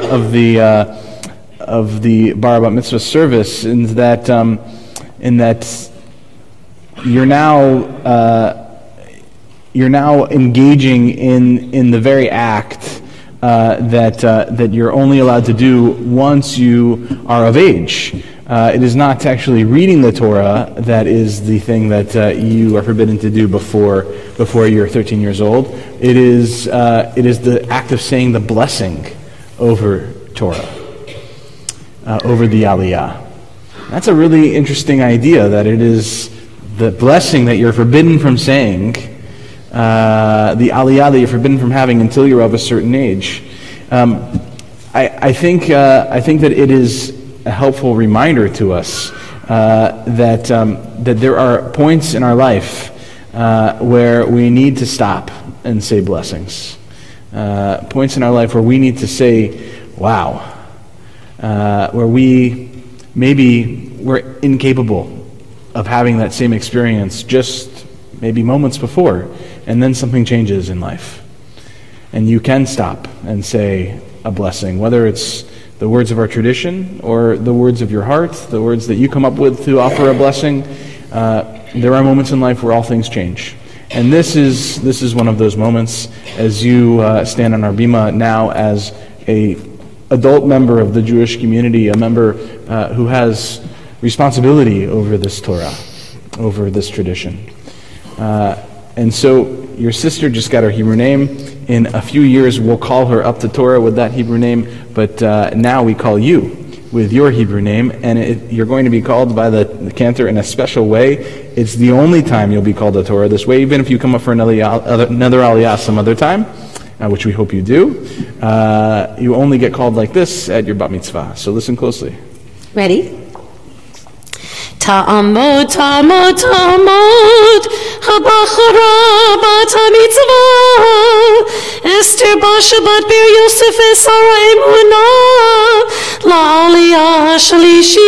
Bar Bat Mitzvah service, in that you're now engaging in the very act that you're only allowed to do once you are of age. It is not actually reading the Torah that is the thing that you are forbidden to do before you're 13 years old. It is the act of saying the blessing over Torah, over the Aliyah. That's a really interesting idea, that it is the blessing that you're forbidden from saying, the Aliyah that you're forbidden from having until you're of a certain age. I think that it is a helpful reminder to us that there are points in our life where we need to stop and say blessings. Points in our life where we need to say, wow, where we're incapable of having that same experience just maybe moments before, and then something changes in life. And you can stop and say a blessing, whether it's the words of our tradition or the words of your heart, the words that you come up with to offer a blessing. There are moments in life where all things change. And this is one of those moments, as you stand on our bima now as a adult member of the Jewish community, a member who has responsibility over this Torah, over this tradition. And so your sister just got her Hebrew name. In a few years, we'll call her up to Torah with that Hebrew name, but now we call you with your Hebrew name, and you're going to be called by the cantor in a special way. It's the only time you'll be called to Torah this way, even if you come up for another aliyah some other time, which we hope you do. You only get called like this at your bat mitzvah. So listen closely. Ready? Ta'amod, ta'amod, ta'amod, habachara bat hamitzvah, Esther bashabat bir Yosef esara emunah, la'aliyah shalishit.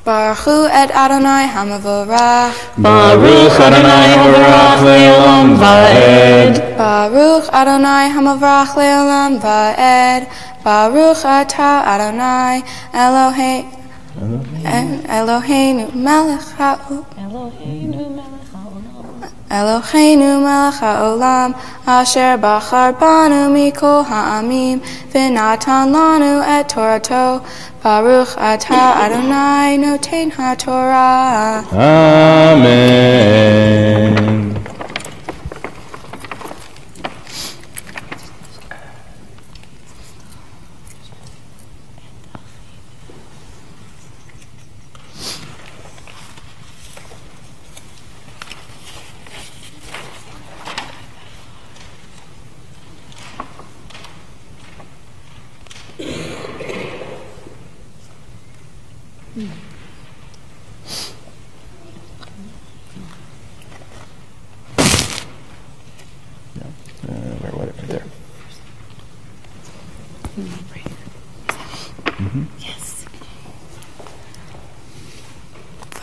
Baruch hu et Adonai hamavorach. Baruch Adonai havarach le'olam va'ed. Baruch Adonai hamavorach le'olam va'ed. Baruch atah Adonai Eloheinu melech ha'olam asher bachar banu mikol ha'amim v'natan lanu et Torato. Baruch atah Adonai noten ha'Torah. Amen.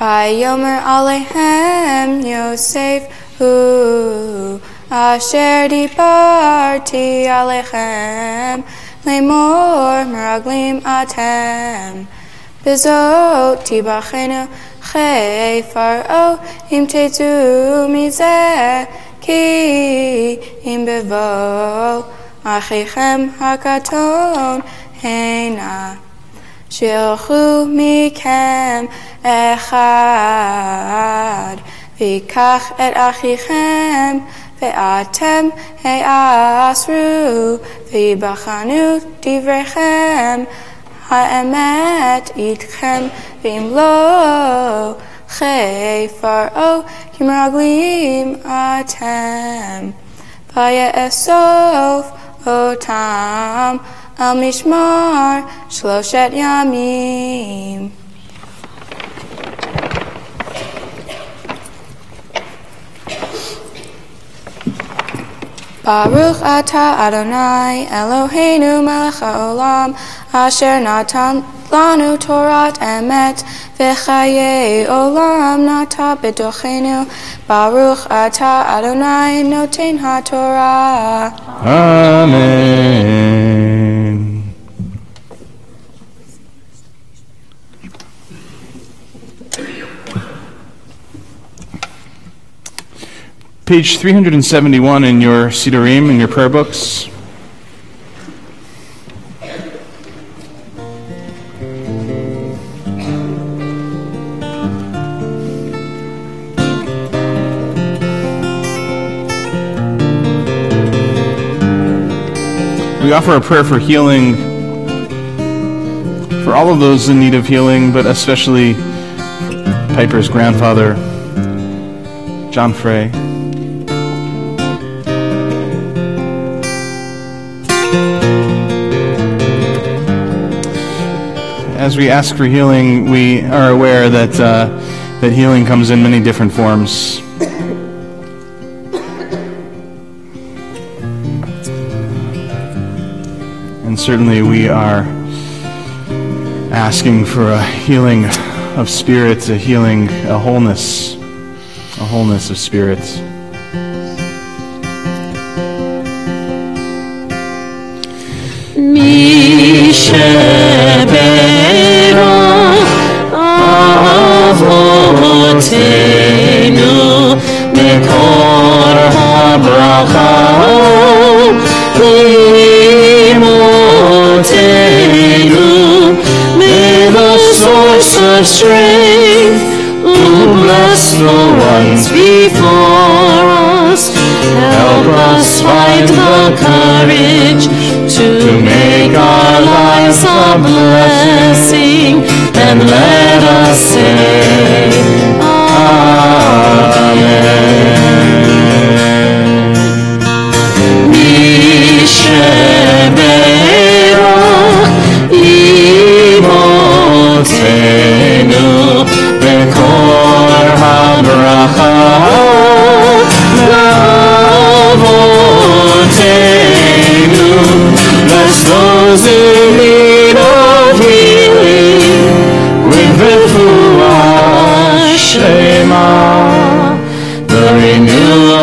Vayomer Aleichem Yosef hu asher dibarti Aleichem lemor meraglim atem bezot tibachenu chei faro im tetzu mizeh ki im bevo achichem hakaton hena shilchu mikem echad v'kach et achichem ve'atem he'asru v'ibachanu divrechem ha'emet itchem v'im lo chei faro kimraglim atem v'ye'esof otam al mishmar shloshet yamim. Baruch atah Adonai Eloheinu melech haolam asher natan lanu Torat emet v'chayei olam nata b'tochenu. Baruch atah Adonai noten ha'Torah. Amen. Page 371 in your Sidurim, in your prayer books. We offer a prayer for healing for all of those in need of healing, but especially Piper's grandfather, John Frey. As we ask for healing, we are aware that that healing comes in many different forms. And certainly we are asking for a healing of spirits, a healing, a wholeness of spirits. Mi shebero avotenu mekor habracha imotenu may the source of strength who bless the ones before us help us find the courage to make our lives a blessing, and let us say, Amen. Mishebero imotenu bekor habracha lavotenu. Bless those in need of healing with refuah shema, the renewal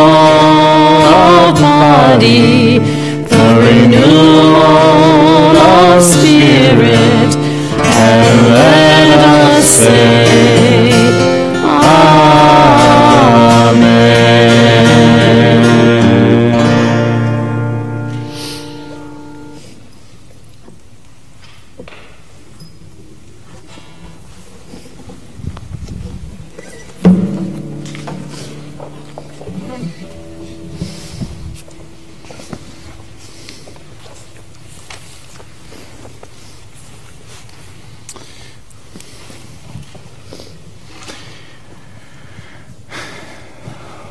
of body, the renewal of spirit, and let us say, Amen.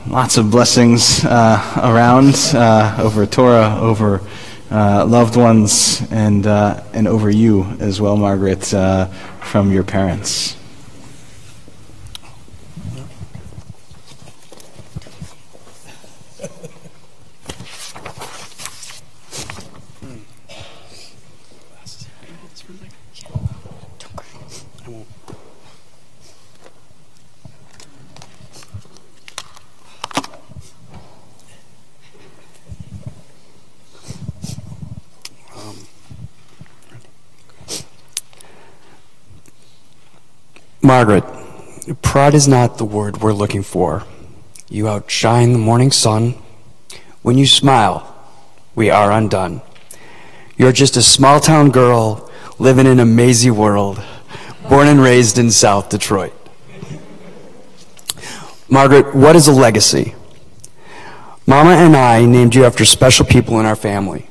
Lots of blessings around over Torah, over loved ones, and over you as well, Margaret, from your parents. Margaret, pride is not the word we're looking for. You outshine the morning sun. When you smile, we are undone. You're just a small-town girl living in a mazy world, born and raised in South Detroit. Margaret, what is a legacy? Mama and I named you after special people in our family,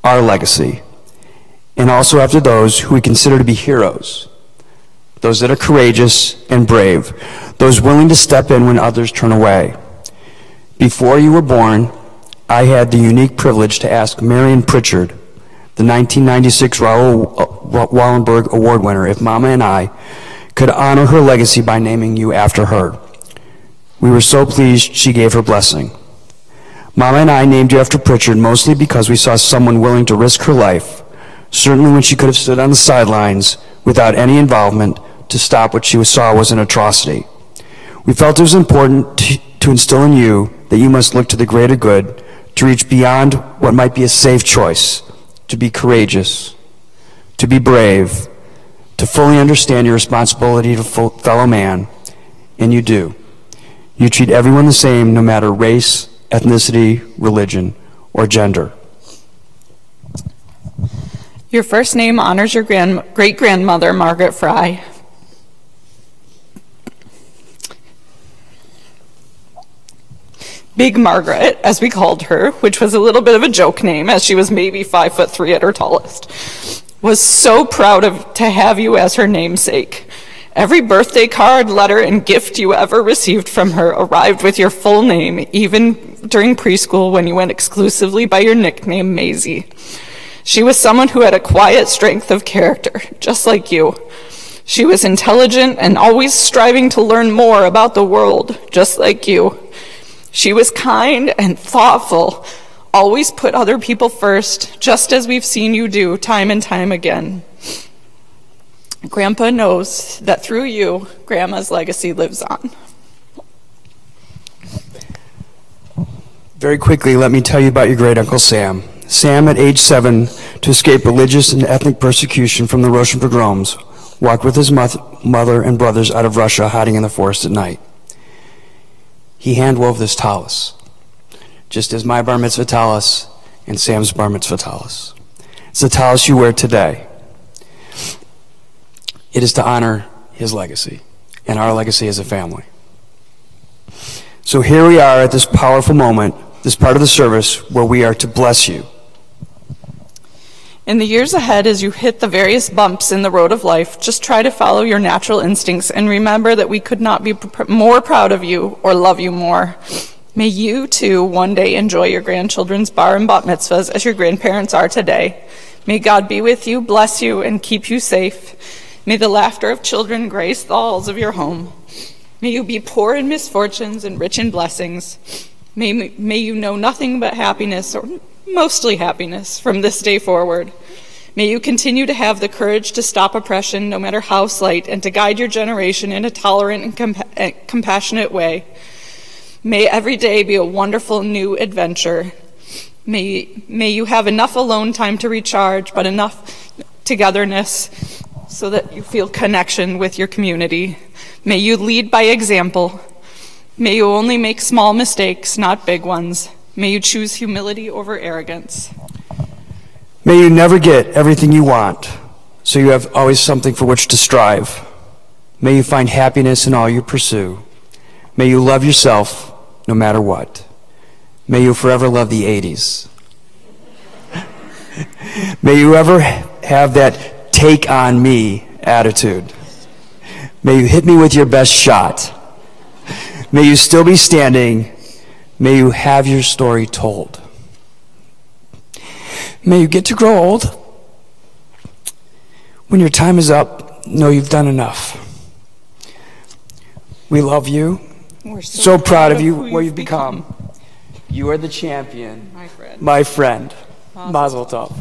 our legacy, and also after those who we consider to be heroes. Those that are courageous and brave, those willing to step in when others turn away. Before you were born, I had the unique privilege to ask Marion Pritchard, the 1996 Raoul Wallenberg Award winner, if Mama and I could honor her legacy by naming you after her. We were so pleased she gave her blessing. Mama and I named you after Pritchard mostly because we saw someone willing to risk her life, certainly when she could have stood on the sidelines without any involvement, to stop what she saw was an atrocity. We felt it was important to instill in you that you must look to the greater good, to reach beyond what might be a safe choice, to be courageous, to be brave, to fully understand your responsibility to fellow man, and you do. You treat everyone the same, no matter race, ethnicity, religion, or gender. Your first name honors your great-grandmother, Margaret Fry. Big Margaret, as we called her, which was a little bit of a joke name, as she was maybe 5'3" at her tallest, was so proud to have you as her namesake. Every birthday card, letter, and gift you ever received from her arrived with your full name, even during preschool when you went exclusively by your nickname, Maisie. She was someone who had a quiet strength of character, just like you. She was intelligent and always striving to learn more about the world, just like you. She was kind and thoughtful, always put other people first, just as we've seen you do time and time again. Grandpa knows that through you, Grandma's legacy lives on. Very quickly, let me tell you about your great Uncle Sam. Sam, at age 7, to escape religious and ethnic persecution from the Russian pogroms, walked with his mother and brothers out of Russia, hiding in the forest at night. He hand-wove this tallis, just as my bar mitzvah tallis and Sam's bar mitzvah tallis. It's the tallis you wear today. It is to honor his legacy and our legacy as a family. So here we are at this powerful moment, this part of the service where we are to bless you. In the years ahead, as you hit the various bumps in the road of life, just try to follow your natural instincts and remember that we could not be more proud of you or love you more. May you, too, one day enjoy your grandchildren's bar and bat mitzvahs as your grandparents are today. May God be with you, bless you, and keep you safe. May the laughter of children grace the halls of your home. May you be poor in misfortunes and rich in blessings. May you know nothing but happiness, or mostly happiness, from this day forward. May you continue to have the courage to stop oppression, no matter how slight, and to guide your generation in a tolerant and compassionate way. May every day be a wonderful new adventure. May you have enough alone time to recharge, but enough togetherness so that you feel connection with your community. May you lead by example. May you only make small mistakes, not big ones. May you choose humility over arrogance. May you never get everything you want, so you have always something for which to strive. May you find happiness in all you pursue. May you love yourself no matter what. May you forever love the 80s. May you ever have that take on me attitude. May you hit me with your best shot. May you still be standing. May you have your story told. May you get to grow old. When your time is up, know you've done enough. We love you. We're so proud of you, what you've become. You are the champion, my friend. Mazel tov.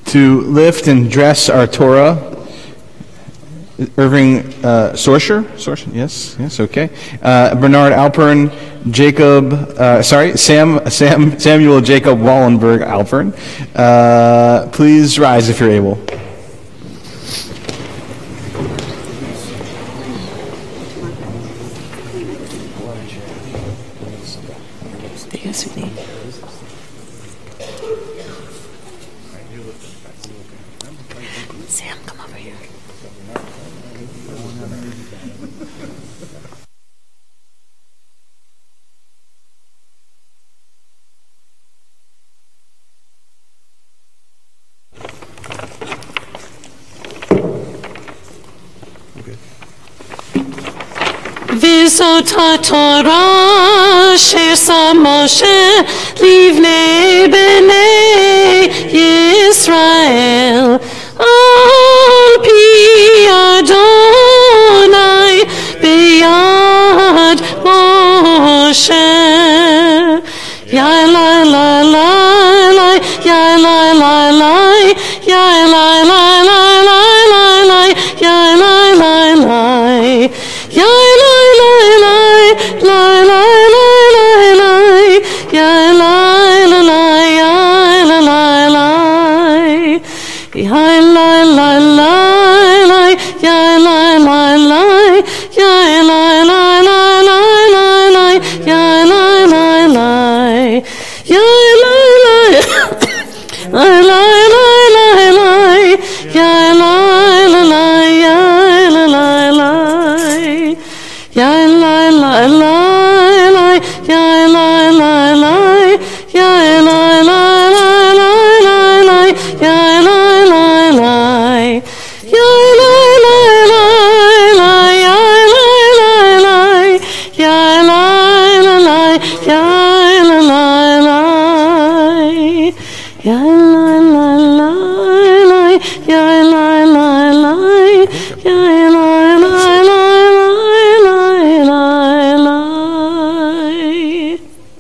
To lift and dress our Torah, Irving Sorsher, yes, okay. Bernard Alpern, Samuel Jacob Wallenberg Alpern. Please rise if you're able. Sam, come over here. V'zot Torah she'sa Moshe livnei bnei Yisrael al pi Adonai b'yad Moshe. Ya la la la la, ya la la la, ya la la la la la la, ya la la la, ya la.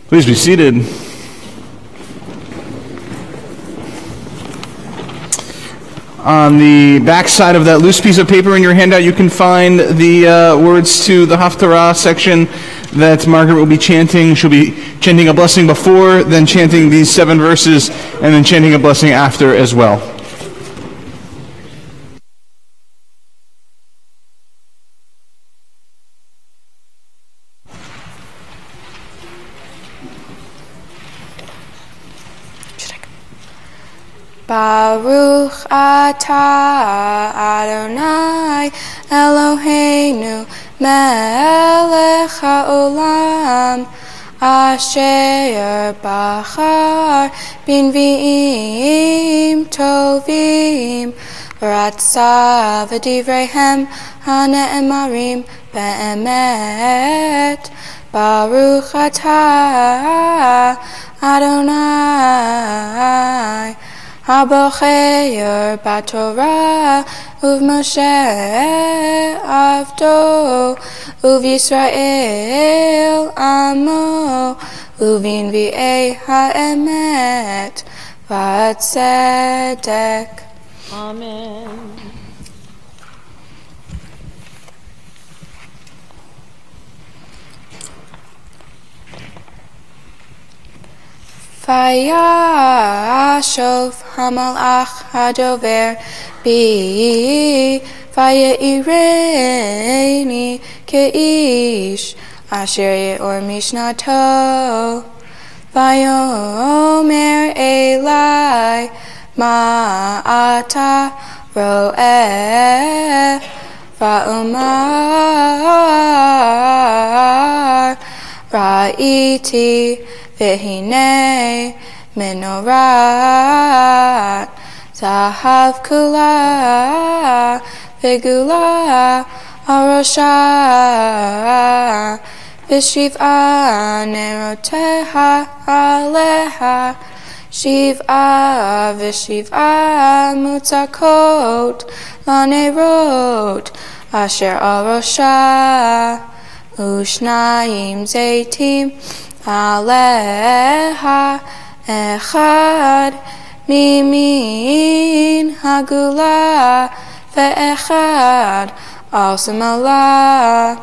Please be seated. On the back side of that loose piece of paper in your handout, you can find the words to the Haftarah section that Margaret will be chanting. She'll be chanting a blessing before, then chanting these 7 verses, and then chanting a blessing after as well. Baruch atah Adonai Eloheinu melech haolam asher bachar b'nvi'im tovim v'ratza v'divreihem hane'emarim be'emet. Baruch atah Adonai Habocher b'Torah u'v'Moshe avdo u'v'Yisrael amo u'v'nvi'ei ha'emet v'atzedek. Amen. Vayashov hamalach hadover bi vayireni keish asher ye'or mishnato vayomer elai ma'ata ro'eh va'omar ra'iti V'hinei menorat zahav kula v'gula arosha v'shiv'a neroteha aleha shiv'a v'shiv'a mutzakot lanerot asher arosha u'shnayim zeitim Aleha echad mimin hagula ve'echad al simala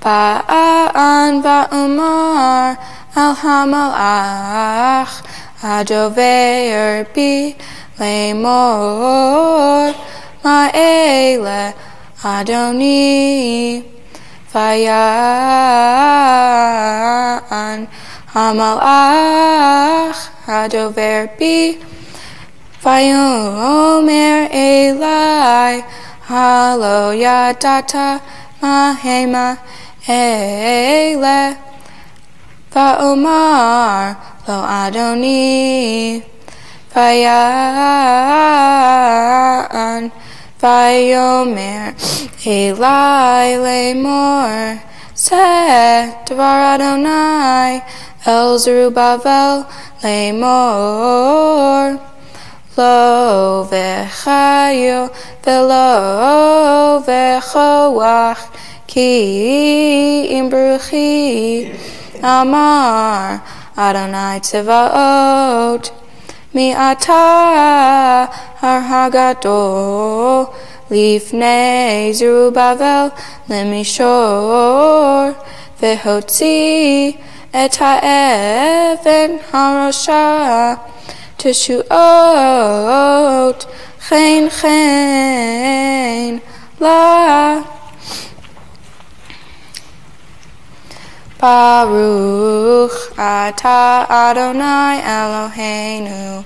ba'an va'umar al hamalach adover bi le'mor ma'ele adoni Vayan hamalach hadover bi vayomer elai halo yadata mahema ele va'omar lo adoni vayan vayomer elai lemor Seh Dvar Adonai El Zerubbabel Lemor Lo Vechayo Velo Vechoach Ki Imbruchi Amar Adonai Tzevaot Mi Ata Har Hagadol Lifnei Zerubbabel Lemishor Vehotzi Et ha'even harosha Teshuot Chen chen la Baruch Ata Adonai Eloheinu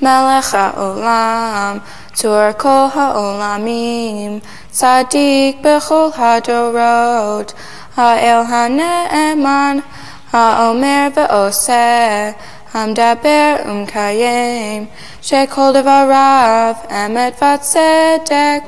Melech ha'olam Tzur kol ha'olamim Tzadik b'chol hadorot Ha'el ha'ne'eman Ha'omer ve'oseh Hamdaber umkayem Shekol devarav Emet v'tzedek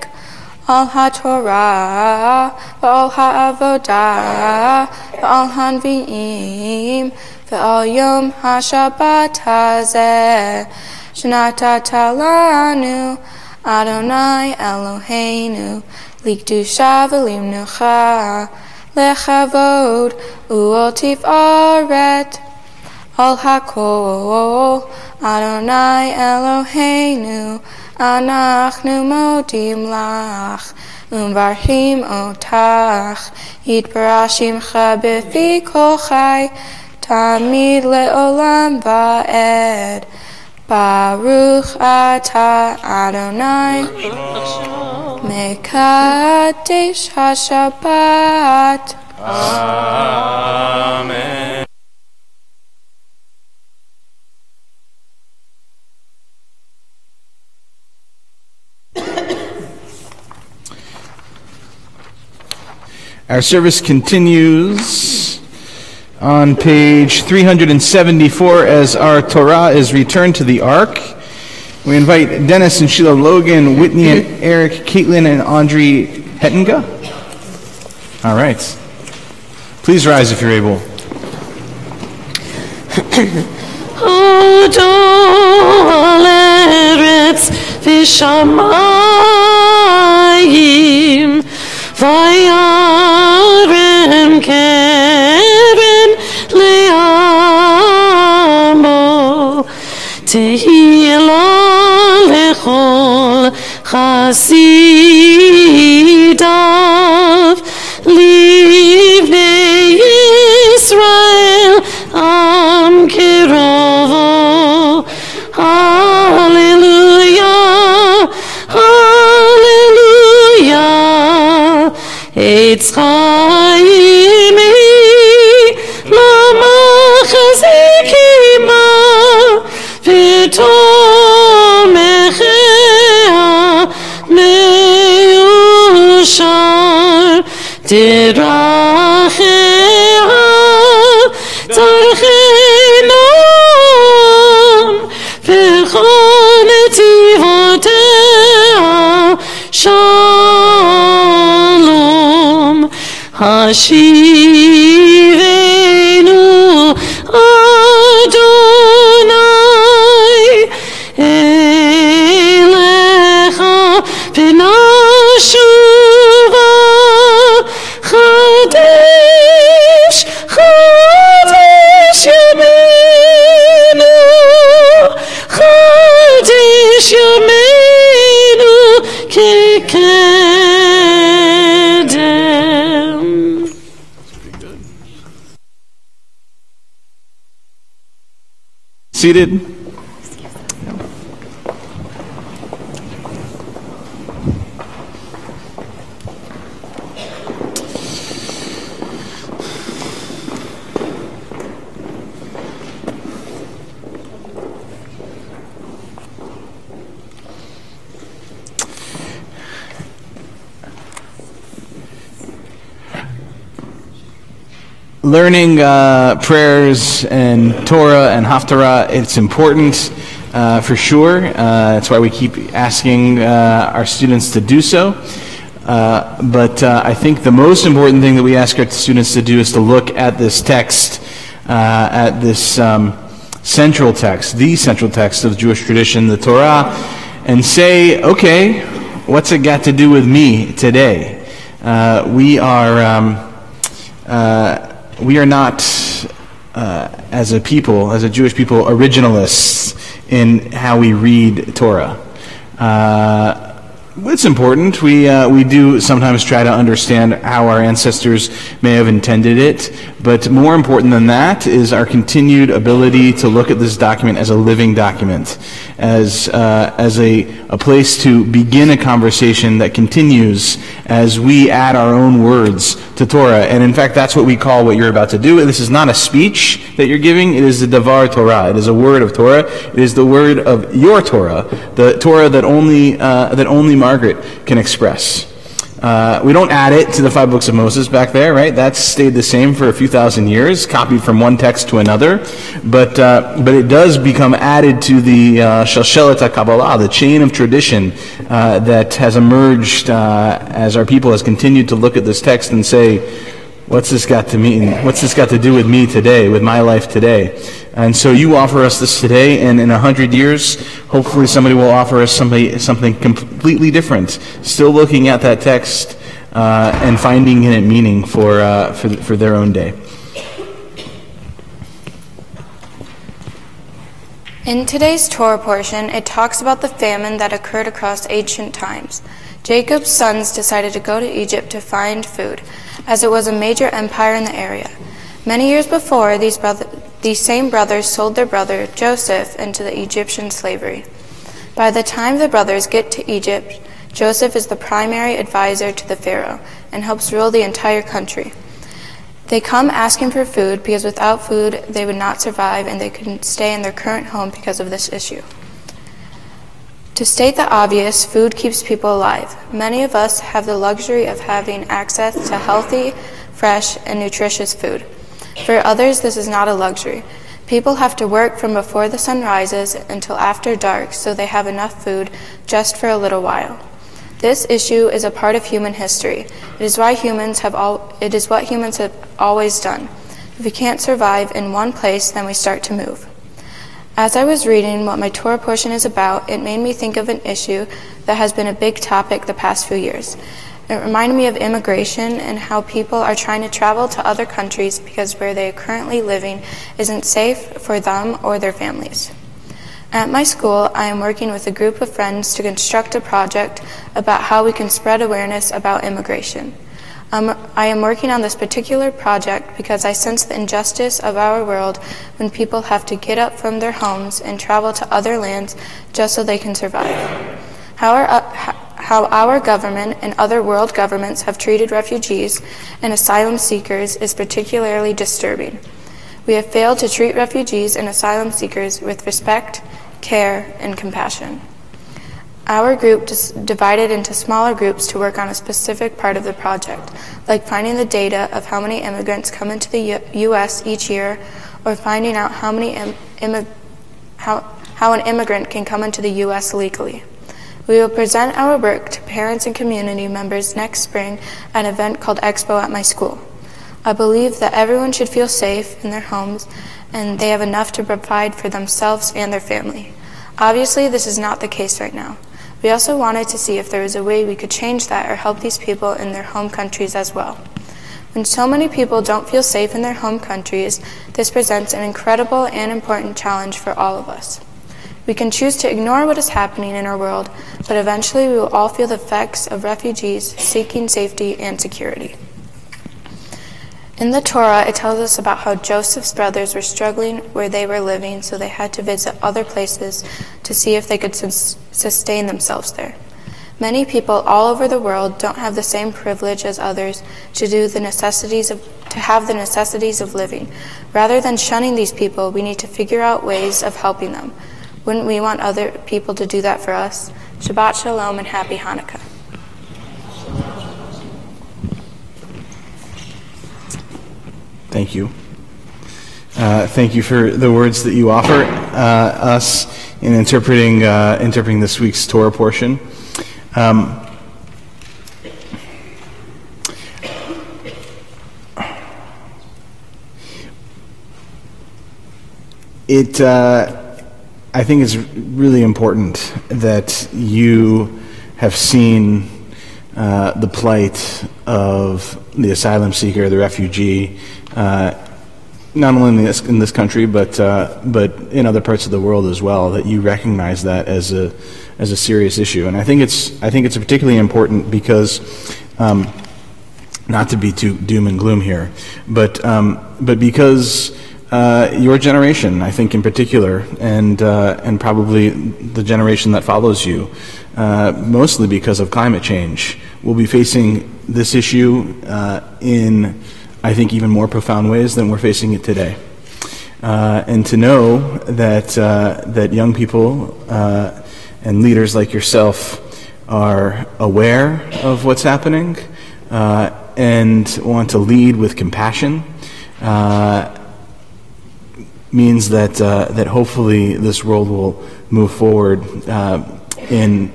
Al ha'torah V'al ha'avodah V'al hanvi'im ve'al yom hashabat hazeh shenatata lanu Adonai Eloheinu likdusha v'limnucha lechavod u'ol tif'aret al hakol Adonai Eloheinu anachnu modim lach umvarchim otach yitbarashim cha befi kol chai tamid le'olam va'ed Baruch atah Adonai Mekadesh HaShabbat. Amen. Our service continues on page 374 as our Torah is returned to the Ark. We invite Dennis and Sheila Logan, Whitney and Eric, Caitlin and Audrey Hettinga. All right. Please rise if you're able. Adol Eretz v'shamayim vayarem keren le'amo tehila lechol chasidav livnei Yisrael am kirovo. Hallelujah, hallelujah. Eitz chaimi lama chazikima v'tomechea meushar dirachea tarchenam v'chol netivotea shalom hashivenu Adonai elecha v'nashuva Chadesh, Chadesh Yameinu, Chadesh Yameinu Kekedem. Seated. Learning prayers and Torah and Haftarah, it's important for sure. That's why we keep asking our students to do so. But I think the most important thing that we ask our students to do is to look at this text, at this central text, the central text of Jewish tradition, the Torah, and say, okay, what's it got to do with me today? We are not, as a people, as a Jewish people, originalists in how we read Torah. It's important. We do sometimes try to understand how our ancestors may have intended it, but more important than that is our continued ability to look at this document as a living document, as a place to begin a conversation that continues as we add our own words to Torah. And in fact, that's what we call what you're about to do. This is not a speech that you're giving. It is the Davar Torah. It is a word of Torah. It is the word of your Torah, the Torah that only Margaret can express. We don't add it to the 5 books of Moses back there, right? That's stayed the same for a few thousand years, copied from one text to another. But it does become added to the Shalshelet HaKabbalah, the chain of tradition that has emerged as our people has continued to look at this text and say, what's this got to mean? What's this got to do with me today, with my life today? And so you offer us this today, and in 100 years, hopefully somebody will offer us something completely different, still looking at that text and finding in it meaning for their own day. In today's Torah portion, it talks about the famine that occurred across ancient times. Jacob's sons decided to go to Egypt to find food, as it was a major empire in the area. Many years before, these same brothers sold their brother Joseph into the Egyptian slavery. By the time the brothers get to Egypt, Joseph is the primary advisor to the Pharaoh and helps rule the entire country. They come asking for food because without food they would not survive and they couldn't stay in their current home because of this issue. To state the obvious, food keeps people alive. Many of us have the luxury of having access to healthy, fresh, and nutritious food. For others, this is not a luxury. People have to work from before the sun rises until after dark so they have enough food just for a little while. This issue is a part of human history. It is what humans have always done. If we can't survive in one place, then we start to move. As I was reading what my Torah portion is about, it made me think of an issue that has been a big topic the past few years. It reminded me of immigration and how people are trying to travel to other countries because where they are currently living isn't safe for them or their families. At my school, I am working with a group of friends to construct a project about how we can spread awareness about immigration. I am working on this particular project because I sense the injustice of our world when people have to get up from their homes and travel to other lands just so they can survive. How our government and other world governments have treated refugees and asylum seekers is particularly disturbing. We have failed to treat refugees and asylum seekers with respect, care, and compassion. Our group divided into smaller groups to work on a specific part of the project, like finding the data of how many immigrants come into the U.S. each year, or finding out how an immigrant can come into the U.S. legally. We will present our work to parents and community members next spring at an event called Expo at my school. I believe that everyone should feel safe in their homes and they have enough to provide for themselves and their family. Obviously, this is not the case right now. We also wanted to see if there was a way we could change that or help these people in their home countries as well. When so many people don't feel safe in their home countries, this presents an incredible and important challenge for all of us. We can choose to ignore what is happening in our world, but eventually we will all feel the effects of refugees seeking safety and security. In the Torah, it tells us about how Joseph's brothers were struggling where they were living, so they had to visit other places to see if they could sustain themselves there. Many people all over the world don't have the same privilege as others to have the necessities of living. Rather than shunning these people, we need to figure out ways of helping them. Wouldn't we want other people to do that for us? Shabbat Shalom and Happy Hanukkah. Thank you. Thank you for the words that you offer us in interpreting this week's Torah portion. I think it's really important that you have seen the plight of the asylum seeker, the refugee, not only in this country, but in other parts of the world as well. That you recognize that as a serious issue, and I think it's particularly important because, not to be too doom and gloom here, but because your generation, I think in particular, and probably the generation that follows you, mostly because of climate change, will be facing this issue in, I think, even more profound ways than we're facing it today. And to know that young people and leaders like yourself are aware of what's happening and want to lead with compassion means that hopefully this world will move forward in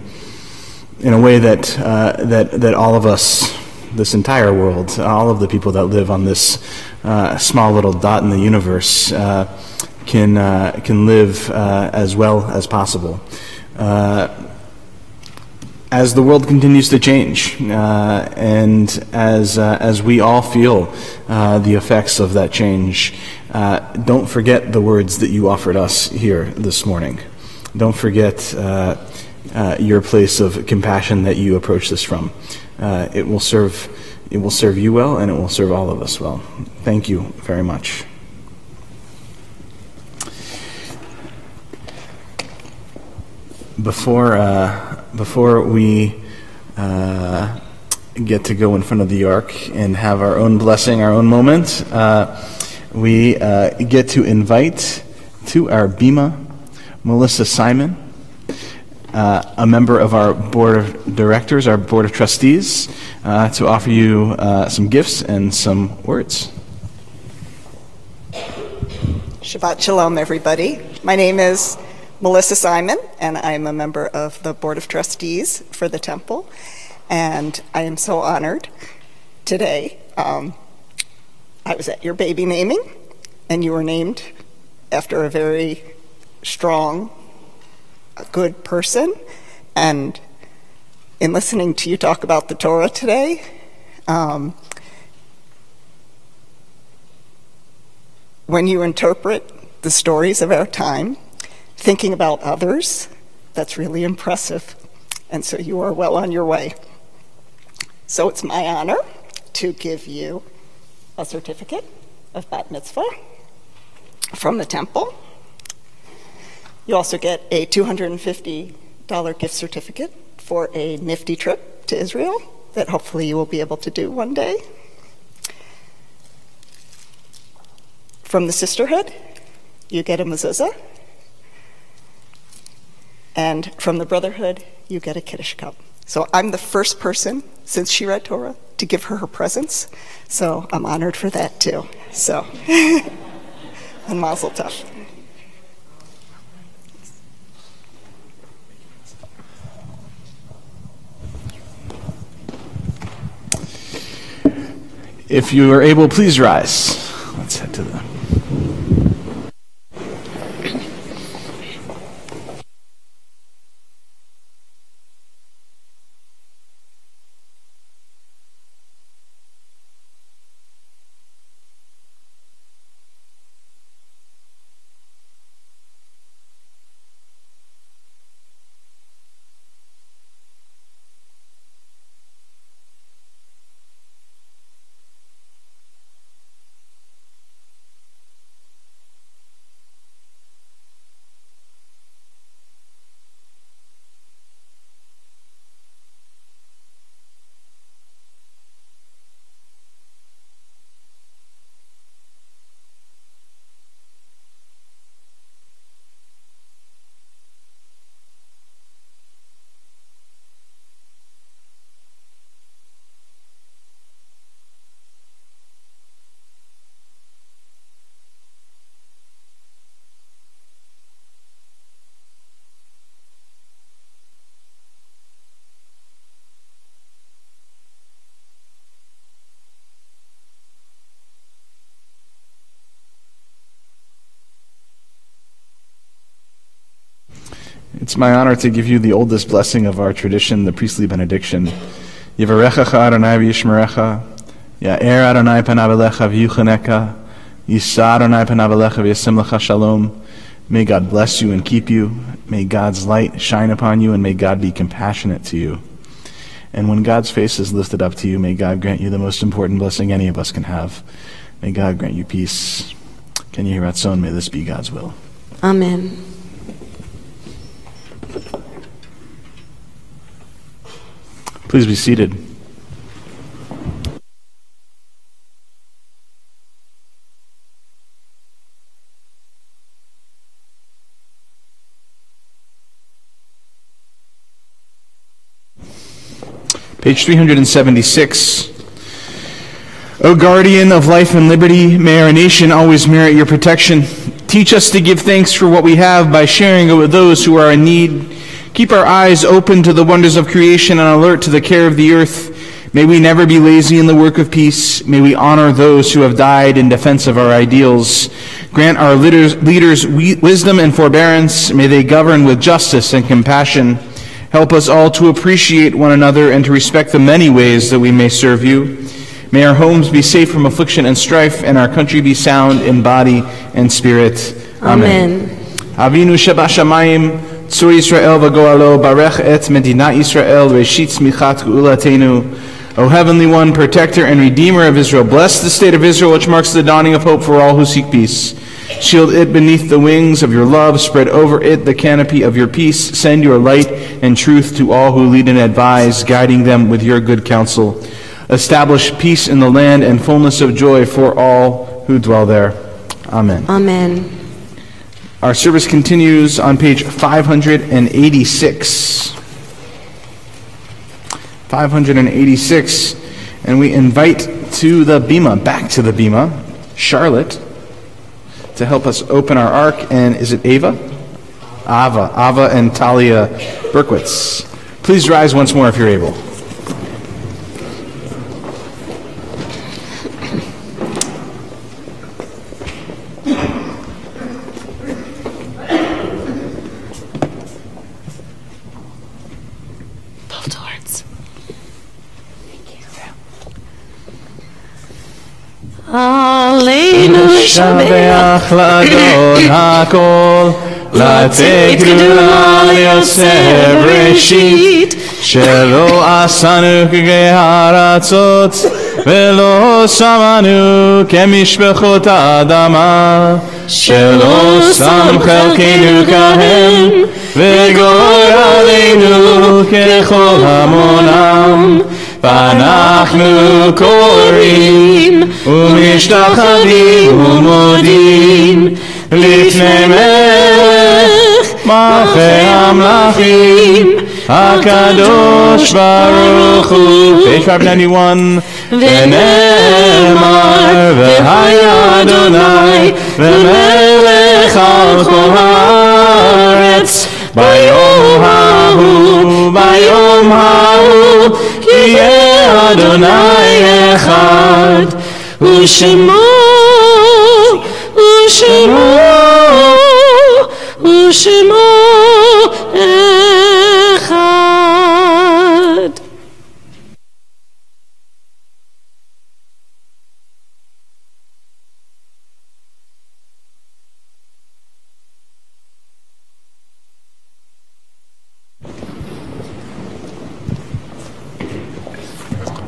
a way that all of us this entire world, all of the people that live on this small little dot in the universe can live as well as possible. As the world continues to change, and as we all feel the effects of that change, don't forget the words that you offered us here this morning. Don't forget your place of compassion that you approach this from. It will serve you well, and it will serve all of us well. Thank you very much. Before we get to go in front of the ark and have our own blessing, our own moment, we get to invite to our bima Melissa Simon, a member of our board of directors, our board of trustees, to offer you some gifts and some words. Shabbat Shalom, everybody. My name is Melissa Simon, and I'm a member of the Board of Trustees for the Temple, and I am so honored today. I was at your baby naming, and you were named after a very strong, good person, and in listening to you talk about the Torah today, when you interpret the stories of our time, thinking about others, that's really impressive. And so you are well on your way. So it's my honor to give you a certificate of Bat Mitzvah from the temple. You also get a $250 gift certificate for a nifty trip to Israel that hopefully you will be able to do one day. From the sisterhood, you get a mezuzah. And from the brotherhood, you get a Kiddush cup. So I'm the first person since she read Torah to give her presents. So I'm honored for that too. So, and Mazel Tov. If you are able, please rise. Let's head to the... It's my honor to give you the oldest blessing of our tradition, the priestly benediction. Yivarechacha Adonai v'yishmerecha, Ya'er Adonai panav elecha v'yuchanecha, Yisa Adonai panav elecha v'yasim lecha shalom. May God bless you and keep you. May God's light shine upon you, and may God be compassionate to you. And when God's face is lifted up to you, may God grant you the most important blessing any of us can have. May God grant you peace. Can you hear Ratzon? May this be God's will. Amen. Please be seated. Page 376. O guardian of life and liberty, may our nation always merit your protection. Teach us to give thanks for what we have by sharing it with those who are in need. Keep our eyes open to the wonders of creation and alert to the care of the earth. May we never be lazy in the work of peace. May we honor those who have died in defense of our ideals. Grant our leaders wisdom and forbearance. May they govern with justice and compassion. Help us all to appreciate one another and to respect the many ways that we may serve you. May our homes be safe from affliction and strife, and our country be sound in body and spirit. Amen. Avinu Shebashamayim, Tzur Yisrael v'goalo, Barech et Medina Yisrael, Reshit Smichat Geulatenu. O Heavenly One, Protector and Redeemer of Israel, bless the state of Israel, which marks the dawning of hope for all who seek peace. Shield it beneath the wings of your love. Spread over it the canopy of your peace. Send your light and truth to all who lead and advise, guiding them with your good counsel. Establish peace in the land and fullness of joy for all who dwell there. Amen. Amen. Our service continues on page 586. 586, and we invite to the bima, back to the bima, Charlotte, to help us open our ark. And is it Ava and Talia Berkowitz. Please rise once more if you're able. Shabeach l'Adon HaKol, L'Tekru al Yosef Reshit, Shelo asanu k'geharatzot, Velo samanu kemishpechot Adama, Shelo sam chelkenu kahem, V'gor aleinu kechol hamonam, ואנחנו קוראים ומשתחווים ומודים לפני מלך מלכי המלכים הקדוש ברוך הוא. Page 591. ונאמר והיה אדוני ומלך על כל הארץ ביום ההוא כי יהיה אדוני אחד ושמו אחד.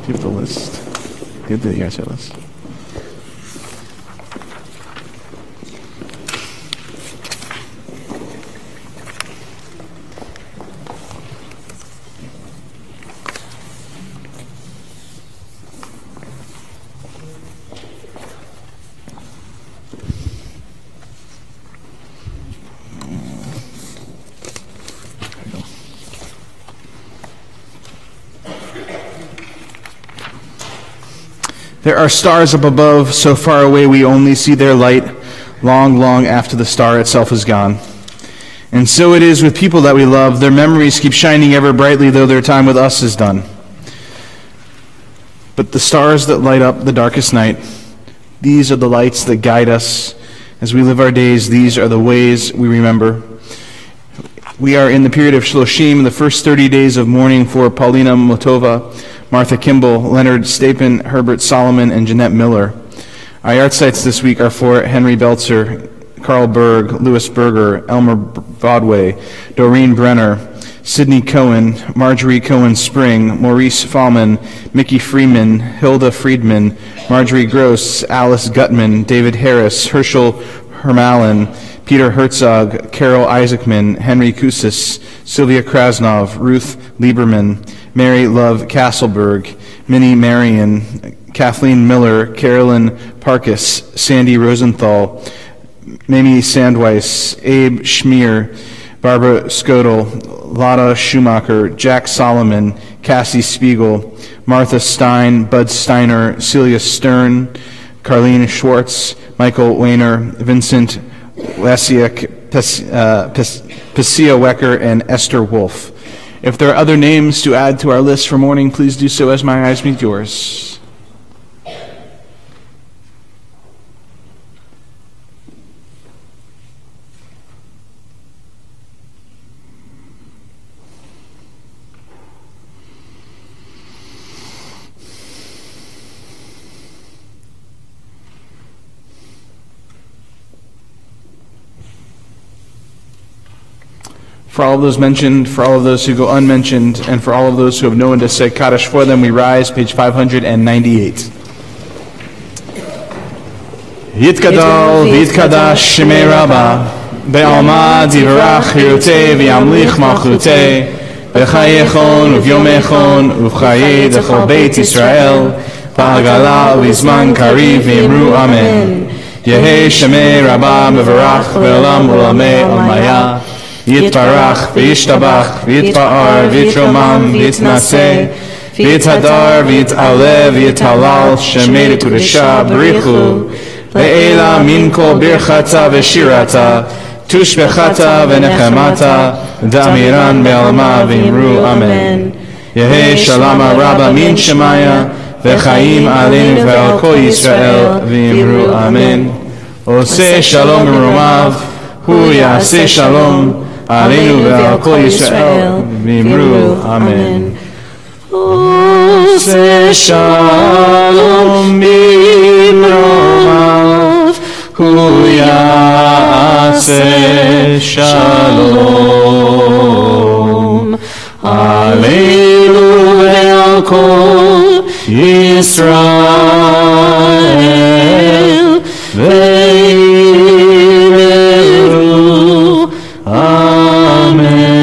Give the list. Give the ERC list. There are stars up above, so far away we only see their light, long, long after the star itself is gone. And so it is with people that we love. Their memories keep shining ever brightly, though their time with us is done. But the stars that light up the darkest night, these are the lights that guide us as we live our days. These are the ways we remember. We are in the period of Shloshim, the first 30 days of mourning for Paulina Motova, Martha Kimball, Leonard Stapin, Herbert Solomon, and Jeanette Miller. Our yard sites this week are for Henry Belzer, Carl Berg, Louis Berger, Elmer Broadway, Doreen Brenner, Sidney Cohen, Marjorie Cohen Spring, Maurice Fallman, Mickey Freeman, Hilda Friedman, Marjorie Gross, Alice Gutman, David Harris, Herschel Hermalin, Peter Herzog, Carol Isaacman, Henry Kusis, Sylvia Krasnov, Ruth Lieberman, Mary Love Castleberg, Minnie Marion, Kathleen Miller, Carolyn Parkes, Sandy Rosenthal, Mamie Sandweiss, Abe Schmier, Barbara Skodel, Lotta Schumacher, Jack Solomon, Cassie Spiegel, Martha Stein, Bud Steiner, Celia Stern, Carlene Schwartz, Michael Weiner, Vincent Lasiak, Passia Wecker, and Esther Wolf. If there are other names to add to our list for mourning, please do so as my eyes meet yours. For all of those mentioned, for all of those who go unmentioned, and for all of those who have no one to say Kaddish for them, we rise, page 598. Yitgadol v'yitkadash shemei Rabbah, be'alma divrach hirutei v'yamlich malchutei, b'chayechon uvyomechon uv'chaye dechol beit Yisrael, ba'agala u'izman kariv v'imru amen. Yehei shemei Rabbah mevarach ve'olam u'lamei olmaya, Yitbarach, v'yishtabach, v'yitba'ar, v'yitromam, v'yitnaseh, v'yithadar, v'yit'aleh, v'yithalal, shemei l'kudesha, b'richu, le'ela min kol birchata v'shirata, tushbechata v'nechemata, da'amiran be'alma v'imru amen. Yehei shalom rabba min shemaya, v'chaim aleinu ve'al kol Yisrael, v'imru amen. Oseh shalom merumav, hu ya'aseh shalom, Aleinu ve'al kol Yisrael v'imru amen. Oseh shalom b'imromav, hu ya'aseh shalom. Aleinu ve'al kol Yisrael v'imru amen.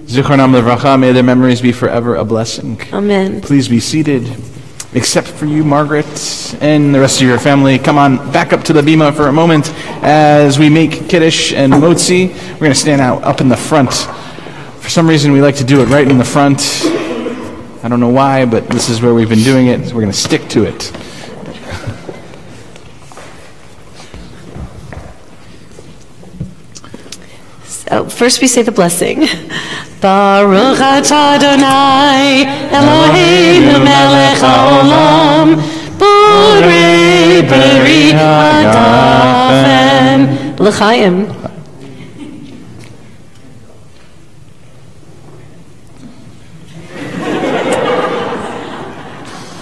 Zichronam levracha, may their memories be forever a blessing. Amen. Please be seated. Except for you, Margaret, and the rest of your family. Come on back up to the bima for a moment as we make kiddush and motzi. We're going to stand out up in the front. For some reason, we like to do it right in the front. I don't know why, but this is where we've been doing it, so we're going to stick to it. So first we say the blessing. Baruch atah Adonai Eloheinu melech haolam, borei beri hagafen. L'chaim.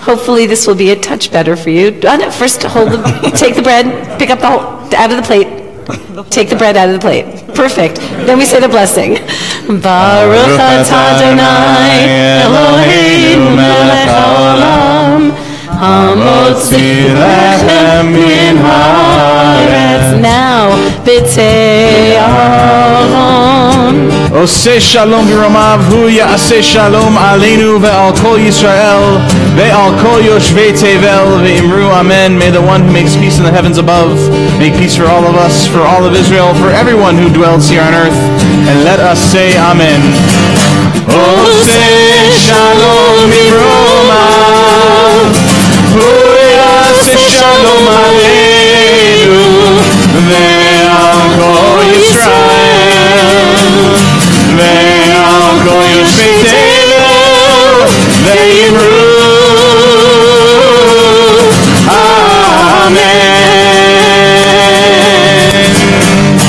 Hopefully this will be a touch better for you. First, take the bread, pick up the whole, out of the plate. Take the bread out of the plate. Perfect. Then we say the blessing. Baruch atah Adonai Eloheinu melech haolam, hamotzi lechem min haaretz. Now, b'tei Aaron. Oseh shalom v'romav, hu ya'aseh shalom aleinu ve'al kol Yisrael, ve'al kol yoshvei tevel, ve'imru amen. May the one who makes peace in the heavens above make peace for all of us, for all of Israel, for everyone who dwells here on earth. And let us say amen. Oseh shalom v'romav, hu ya'aseh shalom aleinu, ve'al kol Yisrael, ve'al kol yoshvei tevel, ve'imru amen.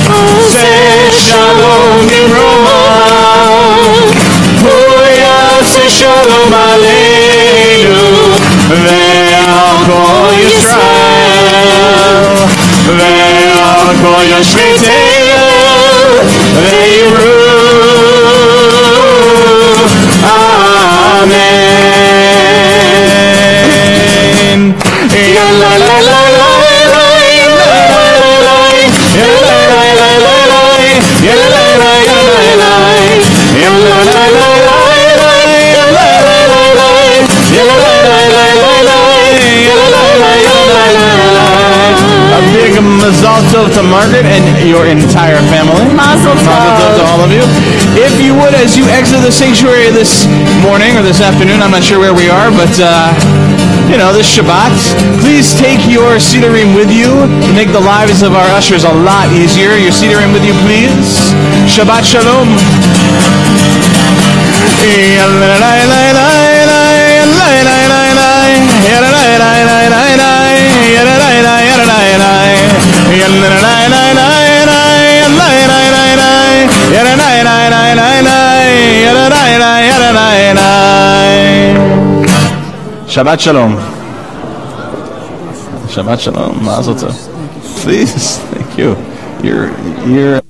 Oseh shalom v'romav, hu ya'aseh shalom aleinu, ve'al kol Yisrael, ve'al kol yoshvei tevel, ve'imru amen. Ya la la la la la, ya la la la la la, ya la la la la la, ya la la la la la, ya la la la la, ya la la la la la, ya la la la la la. A big Mazal tov to Margaret and your entire family. Mazel tov. Mazel tov to all of you. If you would, as you exit the sanctuary this morning or this afternoon, I'm not sure where we are, but this Shabbat, please take your Sidurim with you to make the lives of our ushers a lot easier. Your Sidurim with you, please. Shabbat Shalom. Shabbat Shalom. Shabbat Shalom. Mazel tov. Please, thank you. You're